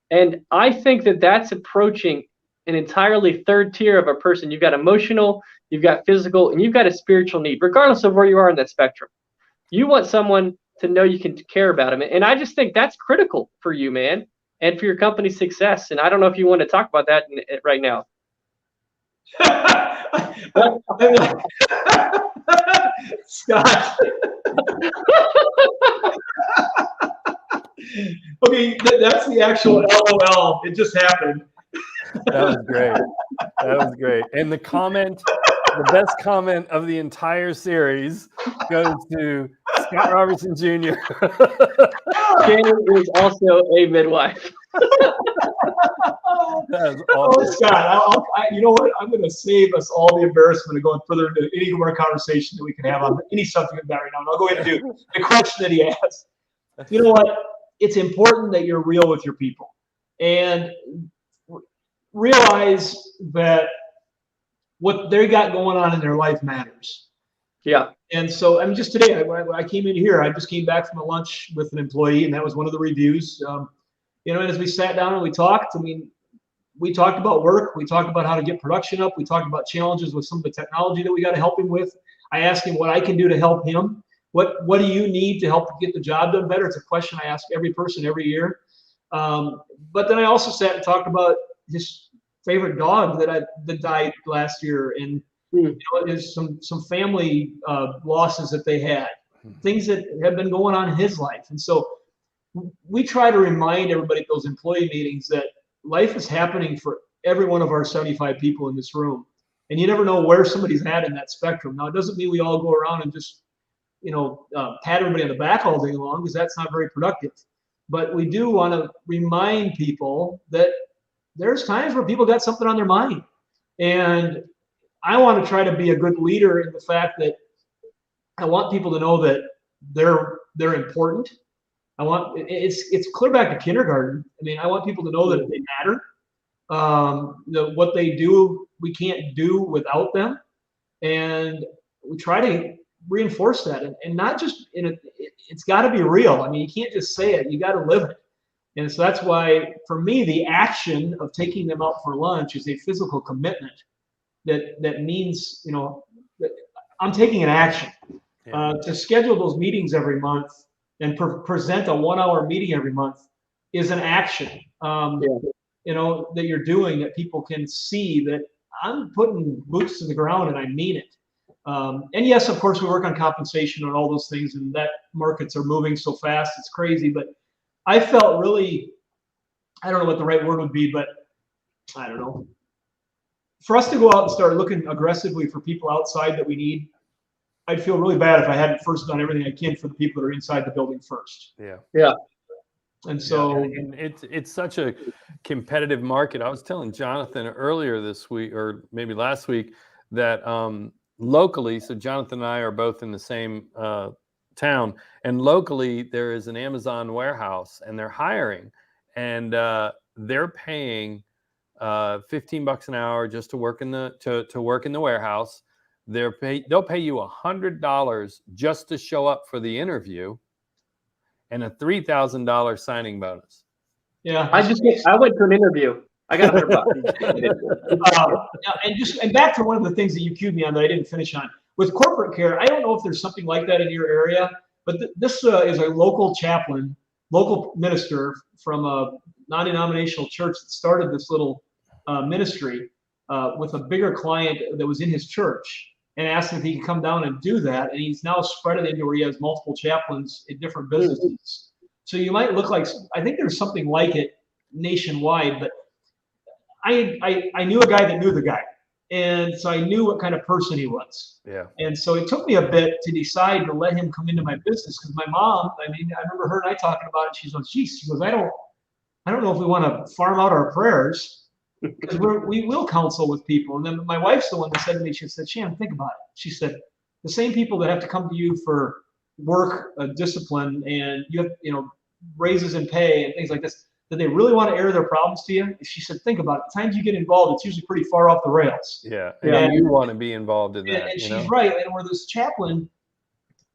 Speaker 2: And I think that that's approaching an entirely third tier of a person. You've got emotional, you've got physical, and you've got a spiritual need, regardless of where you are in that spectrum. You want someone to know you can care about them. And I just think that's critical for you, man, and for your company's success. And I don't know if you want to talk about that right now.
Speaker 5: Scott. Okay, that's the actual LOL. It just happened.
Speaker 1: That was great. That was great. And the best comment of the entire series goes to Scott Robertson Jr.
Speaker 2: Shannon is also a midwife.
Speaker 1: That is
Speaker 5: Oh,
Speaker 1: awesome.
Speaker 5: Scott, you know what? I'm going to save us all the embarrassment of going further into any more conversation that we can have on any subject of that right now. And I'll go ahead and do the question that he asked. You know what? It's important that you're real with your people and realize that what they got going on in their life matters.
Speaker 2: Yeah.
Speaker 5: And so, I mean, just today, I came in here, I just came back from a lunch with an employee, and that was one of the reviews. You know, and as we sat down and we talked, I mean, we talked about work, we talked about how to get production up, we talked about challenges with some of the technology that we got to help him with. I asked him what I can do to help him. What do you need to help get the job done better? It's a question I ask every person every year. But then I also sat and talked about his favorite dog that died last year, and there's some family losses that they had, things that have been going on in his life. And so we try to remind everybody at those employee meetings that life is happening for every one of our 75 people in this room. And you never know where somebody's at in that spectrum. Now, it doesn't mean we all go around and just, pat everybody on the back all day long, because that's not very productive. But we do want to remind people that there's times where people got something on their mind. And I want to try to be a good leader in the fact that I want people to know that they're important. It's clear back to kindergarten. I mean, I want people to know that they matter. What they do, we can't do without them. And we try to reinforce that, and not just it's got to be real. I mean, you can't just say it, you got to live it. And so that's why, for me, the action of taking them out for lunch is a physical commitment that means, that I'm taking an action. To schedule those meetings every month and present a 1-hour meeting every month is an action, that you're doing, that people can see that I'm putting boots to the ground and I mean it. And yes, of course, we work on compensation and all those things, and that markets are moving so fast, it's crazy. But I felt really, I don't know what the right word would be, but I don't know. For us to go out and start looking aggressively for people outside that we need, I'd feel really bad if I hadn't first done everything I can for the people that are inside the building first.
Speaker 1: Yeah.
Speaker 5: And so
Speaker 1: and it's such a competitive market. I was telling Jonathan earlier this week, or maybe last week, that locally, so Jonathan and I are both in the same town, and locally there is an Amazon warehouse, and they're hiring, and they're paying $15 an hour just to work in the warehouse. They'll pay you $100 just to show up for the interview, and a $3,000 signing bonus.
Speaker 5: Yeah,
Speaker 2: I went to an interview. I got $100.
Speaker 5: And back to one of the things that you cued me on that I didn't finish on with corporate care. I don't know if there's something like that in your area, but this is a local chaplain, local minister from a non-denominational church that started this little ministry with a bigger client that was in his church, and asked if he could come down and do that. And he's now spread it into where he has multiple chaplains in different businesses. So you might look like, I think there's something like it nationwide, but I knew a guy that knew the guy. And so I knew what kind of person he was.
Speaker 1: Yeah.
Speaker 5: And so it took me a bit to decide to let him come into my business, because my mom, I remember her and I talking about it. She goes, geez, she goes, I don't know if we want to farm out our prayers, because we will counsel with people. And then my wife's the one that said to me, she said, Shannon, think about it. She said, the same people that have to come to you for work discipline and you have, raises in pay and things like this, that they really want to air their problems to you. She said, think about it. The times you get involved, it's usually pretty far off the rails.
Speaker 1: Yeah. And you want to be involved in that.
Speaker 5: And she's right. And where this chaplain,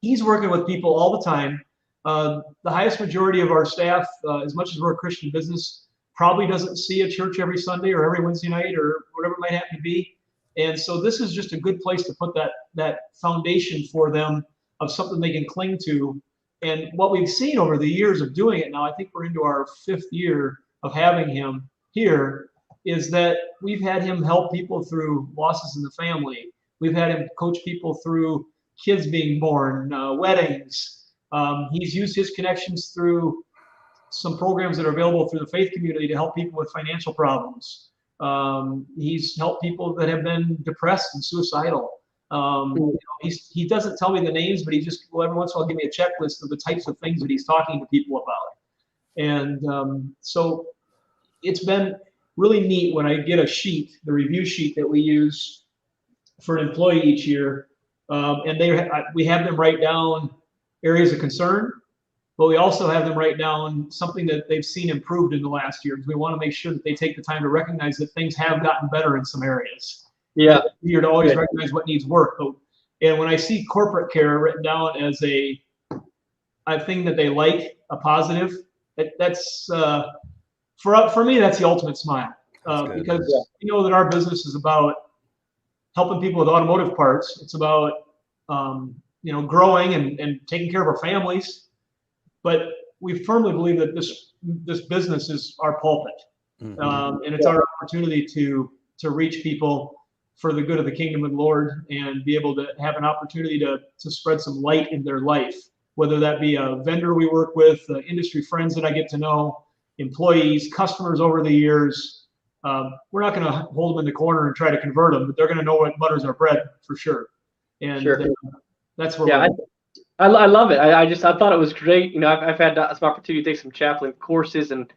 Speaker 5: he's working with people all the time. The highest majority of our staff, as much as we're a Christian business, probably doesn't see a church every Sunday or every Wednesday night or whatever it might happen to be. And so this is just a good place to put that foundation for them of something they can cling to. And what we've seen over the years of doing it now, I think we're into our 5th year of having him here, is that we've had him help people through losses in the family. We've had him coach people through kids being born, weddings. He's used his connections through some programs that are available through the faith community to help people with financial problems. He's helped people that have been depressed and suicidal. He doesn't tell me the names, but he just every once in a while give me a checklist of the types of things that he's talking to people about. And so it's been really neat when I get a sheet, the review sheet that we use for an employee each year, and we have them write down areas of concern, but we also have them write down something that they've seen improved in the last year, because we want to make sure that they take the time to recognize that things have gotten better in some areas.
Speaker 2: Yeah.
Speaker 5: You're to always recognize what needs work. And when I see corporate care written down as a thing that they like, a positive, that's for me, that's the ultimate smile. Because you know that our business is about helping people with automotive parts. It's about growing and taking care of our families. But we firmly believe that this business is our pulpit, and it's our opportunity to reach people for the good of the kingdom of the Lord, and be able to have an opportunity to spread some light in their life, whether that be a vendor we work with, industry friends that I get to know, employees, customers over the years. We're not going to hold them in the corner and try to convert them, but they're going to know what butters our bread for sure. And that's where
Speaker 2: I love it. I thought it was great. You know, I've had some opportunity to take some chaplain courses, and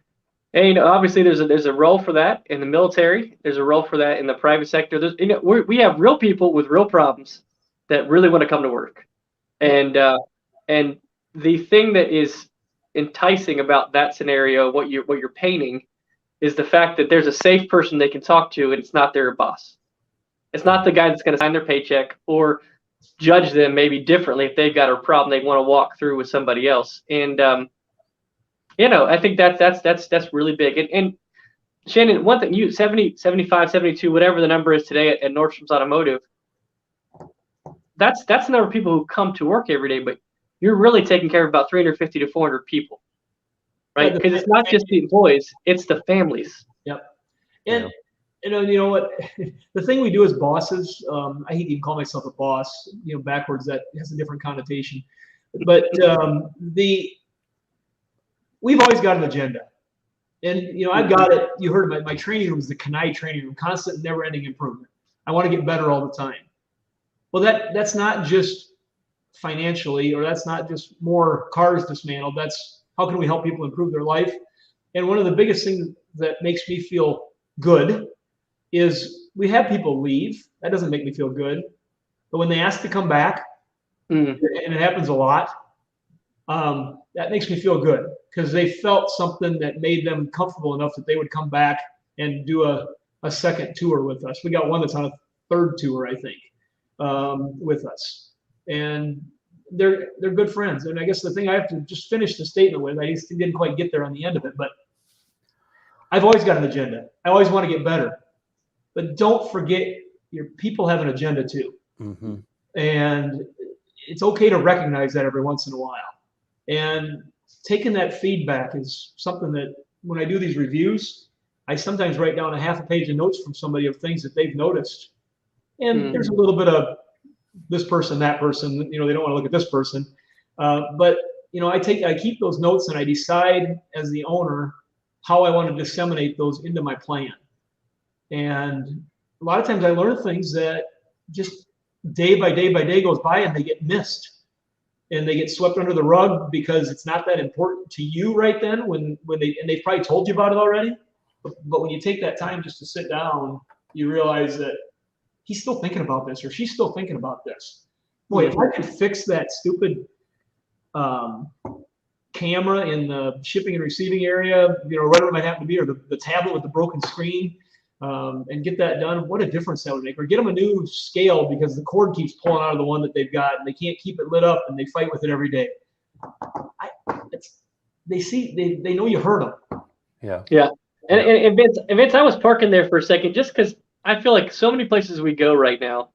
Speaker 2: you know, obviously there's a role for that in the military. There's a role for that in the private sector. There's, you know, we have real people with real problems that really want to come to work, and the thing that is enticing about that scenario, what you're painting, is the fact that there's a safe person they can talk to, and it's not their boss. It's not the guy that's going to sign their paycheck or judge them maybe differently if they've got a problem they want to walk through with somebody else. And you know, I think that's really big. And Shannon, one thing, you 70, 75, 72, whatever the number is today at Nordstrom's Automotive, that's the number of people who come to work every day, but you're really taking care of about 350 to 400 people, right? Because it's not just the employees, it's the families.
Speaker 5: Yep. And you know what? The thing we do as bosses, I hate to even call myself a boss, you know, backwards, that has a different connotation. But we've always got an agenda. And, you know, I've got it. You heard my training room is the CANI training room, constant, never-ending improvement. I want to get better all the time. Well, that's not just financially, or that's not just more cars dismantled. That's how can we help people improve their life? And one of the biggest things that makes me feel good is we have people leave. That doesn't make me feel good. But when they ask to come back, and it happens a lot, that makes me feel good, because they felt something that made them comfortable enough that they would come back and do a second tour with us. We got one that's on a third tour, I think, with us. And they're good friends. And I guess the thing I have to just finish the statement with, I just didn't quite get there on the end of it, but I've always got an agenda. I always want to get better. But don't forget, your people have an agenda too. And it's okay to recognize that every once in a while. And taking that feedback is something that when I do these reviews, I sometimes write down a half a page of notes from somebody of things that they've noticed. And there's a little bit of this person, that person, you know, they don't want to look at this person. But, you know, I keep those notes, and I decide as the owner how I want to disseminate those into my plan. And a lot of times I learn things that just day by day goes by, and they get missed. And they get swept under the rug because it's not that important to you right then when they've probably told you about it already. But when you take that time just to sit down, you realize that he's still thinking about this, or she's still thinking about this. Boy, if I could fix that stupid camera in the shipping and receiving area, you know, whatever it might happen to be, or the tablet with the broken screen, and get that done, what a difference that would make. Or get them a new scale because the cord keeps pulling out of the one that they've got, and they can't keep it lit up, and they fight with it every day. They know you heard them.
Speaker 2: Yeah. And Vince, I was parking there for a second just because I feel like so many places we go right now,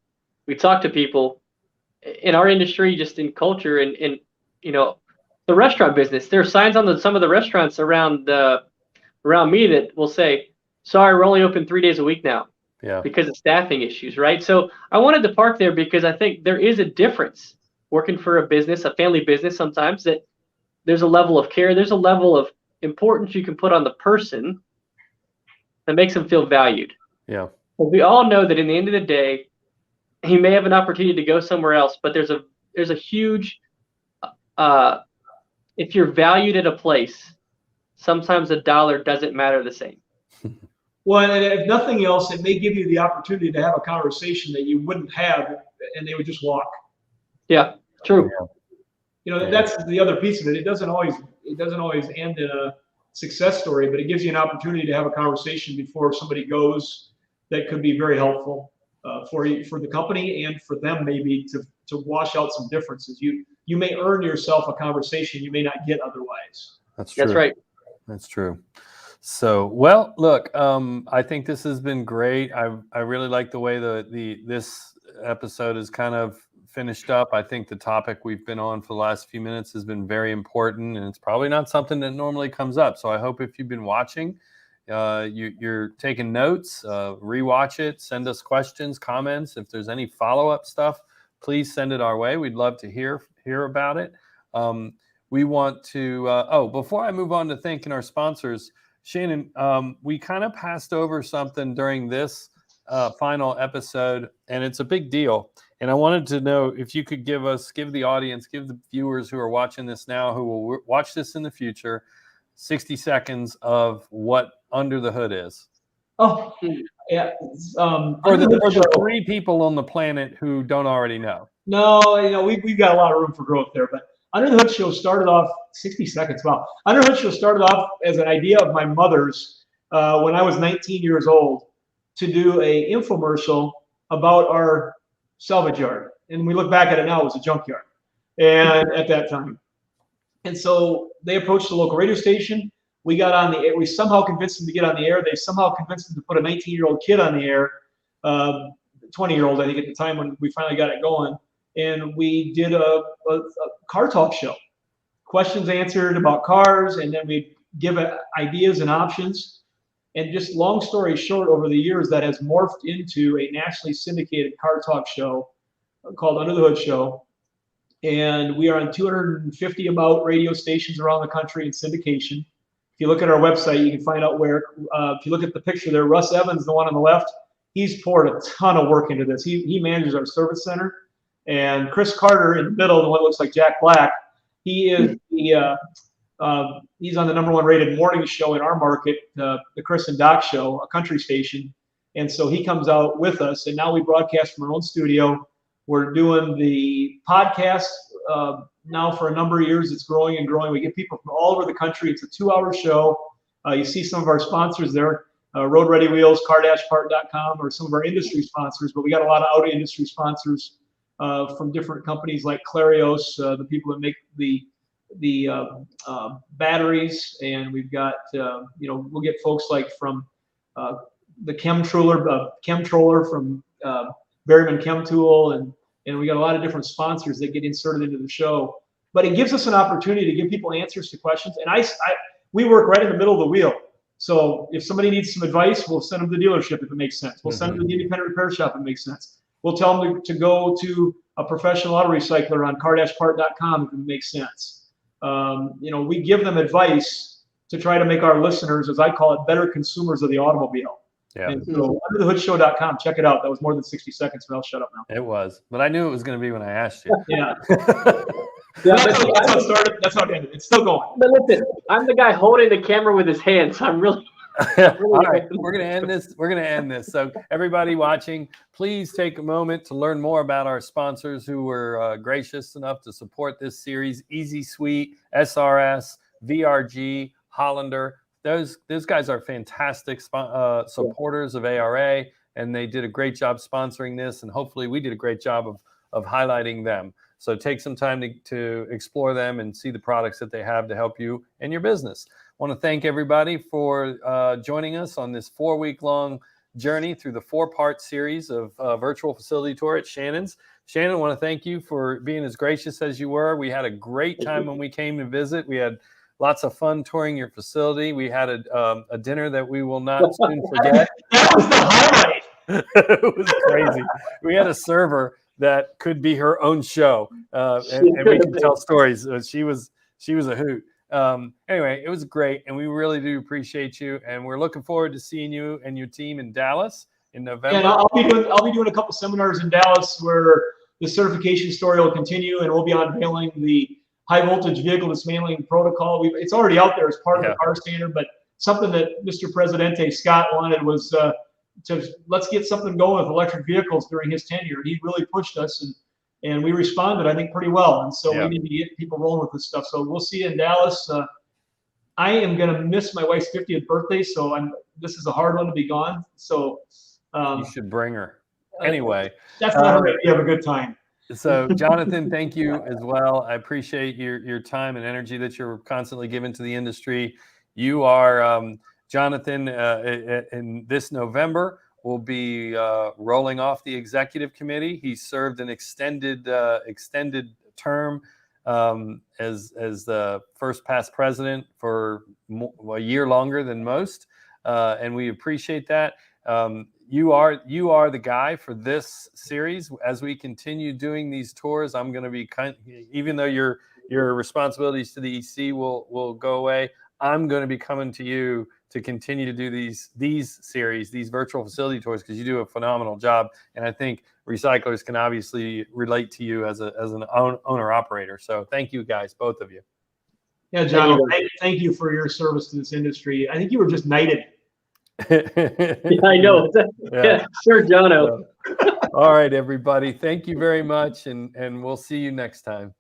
Speaker 2: we talk to people in our industry, just in culture, and you know, the restaurant business. There are signs on some of the restaurants around me that will say, "Sorry, we're only open 3 days a week now." Because of staffing issues, right? So I wanted to park there because I think there is a difference working for a business, a family business sometimes, that there's a level of care, there's a level of importance you can put on the person that makes them feel valued. But we all know that in the end of the day, he may have an opportunity to go somewhere else, but there's a huge, if you're valued at a place, sometimes a dollar doesn't matter the same.
Speaker 5: Well, and if nothing else, it may give you the opportunity to have a conversation that you wouldn't have, and they would just walk.
Speaker 2: Yeah, true.
Speaker 5: You know, that's the other piece of it. It doesn't always end in a success story, but it gives you an opportunity to have a conversation before somebody goes that could be very helpful for the company, and for them maybe to wash out some differences. You may earn yourself a conversation you may not get otherwise.
Speaker 1: That's true.
Speaker 2: That's right.
Speaker 1: That's true. So, well, look, I think this has been great. I really like the way this episode has kind of finished up. I think the topic we've been on for the last few minutes has been very important, and it's probably not something that normally comes up. So I hope if you've been watching, you're taking notes, rewatch it, send us questions, comments. If there's any follow-up stuff, please send it our way. We'd love to hear about it. We want to, before I move on to thanking our sponsors, Shannon, we kind of passed over something during this final episode, and it's a big deal. And I wanted to know if you could give the audience, give the viewers who are watching this now, who will watch this in the future, 60 seconds of what Under the Hood is.
Speaker 5: Oh, yeah.
Speaker 1: For the 3 people on the planet who don't already know.
Speaker 5: No, we've got a lot of room for growth there, but Under the Hood Show started off 60 seconds. Wow. Under the Hood Show started off as an idea of my mother's when I was 19 years old to do a infomercial about our salvage yard. And we look back at it now, it was a junkyard. And at that time. And so they approached the local radio station. We got on the air. We somehow convinced them to get on the air. They somehow convinced them to put a 19-year-old kid on the air, 20-year-old, I think, at the time when we finally got it going. And we did a car talk show. Questions answered about cars, and then we give ideas and options. And just long story short, over the years, that has morphed into a nationally syndicated car talk show called Under the Hood Show. And we are on 250 about radio stations around the country in syndication. If you look at our website, you can find out where. If you look at the picture there, Russ Evans, the one on the left, he's poured a ton of work into this. He manages our service center. And Chris Carter in the middle, the one that looks like Jack Black, he is he's on the #1 rated morning show in our market, the Chris and Doc Show, a country station. And so he comes out with us, and now we broadcast from our own studio. We're doing the podcast now for a number of years. It's growing and growing. We get people from all over the country. It's a 2-hour show. You see some of our sponsors there, Road Ready Wheels, car-part.com, or some of our industry sponsors. But we got a lot of auto industry sponsors from different companies like Clarios, the people that make the batteries, and we've got we'll get folks like from the Chemtroller from Berryman Chem Tool, and we got a lot of different sponsors that get inserted into the show. But it gives us an opportunity to give people answers to questions, and we work right in the middle of the wheel. So if somebody needs some advice, we'll send them to the dealership if it makes sense. We'll send them to the independent repair shop if it makes sense. We'll tell them to go to a professional auto recycler on car-part.com if it makes sense. We give them advice to try to make our listeners, as I call it, better consumers of the automobile.
Speaker 1: Yeah.
Speaker 5: And so underthehoodshow.com, check it out. That was more than 60 seconds, but I'll shut up now.
Speaker 1: It was, but I knew it was going to be when I asked you.
Speaker 5: Yeah. That's how it started. That's how it ended. It's still going.
Speaker 2: But listen, I'm the guy holding the camera with his hands. I'm really.
Speaker 1: All right, we're going to end this. We're going to end this. So everybody watching, please take a moment to learn more about our sponsors who were gracious enough to support this series: Easy Sweet, SRS, VRG, Hollander. Those guys are fantastic supporters of ARA, and they did a great job sponsoring this, and hopefully we did a great job of highlighting them. So take some time to explore them and see the products that they have to help you and your business. I want to thank everybody for joining us on this 4-week-long journey through the 4-part series of virtual facility tour at Shannon's. Shannon, I want to thank you for being as gracious as you were. We had a great time when we came to visit. We had lots of fun touring your facility. We had a dinner that we will not soon forget.
Speaker 5: That was the highlight.
Speaker 1: It was crazy. We had a server that could be her own show, and we could tell stories. She was a hoot. Anyway, it was great, and we really do appreciate you. And we're looking forward to seeing you and your team in Dallas in November.
Speaker 5: And I'll be doing a couple seminars in Dallas where the certification story will continue, and we'll be unveiling the high voltage vehicle dismantling protocol. It's already out there as part of the car standard, but something that Mr. Presidente Scott wanted was to let's get something going with electric vehicles during his tenure. He really pushed us, and we responded, I think, pretty well. And so we need to get people rolling with this stuff. So we'll see you in Dallas. I am going to miss my wife's 50th birthday, so this is a hard one to be gone. So
Speaker 1: you should bring her. Anyway.
Speaker 5: That's not right. You have a good time.
Speaker 1: So, Jonathan, thank you as well. I appreciate your time and energy that you're constantly giving to the industry. You are, Jonathan, in this November, will be rolling off the executive committee. He served an extended term as the first past president for a year longer than most, and we appreciate that. You are the guy for this series. As we continue doing these tours, I'm going to be even though your responsibilities to the EC will go away, I'm going to be coming to you to continue to do these series, these virtual facility tours, because you do a phenomenal job, and I think recyclers can obviously relate to you as an owner operator. So thank you guys, both of you.
Speaker 5: Yeah, John, thank you for your service to this industry. I think you were just knighted.
Speaker 2: Yeah, I know. Yeah, sure, Jono.
Speaker 1: All right, everybody. Thank you very much, and we'll see you next time.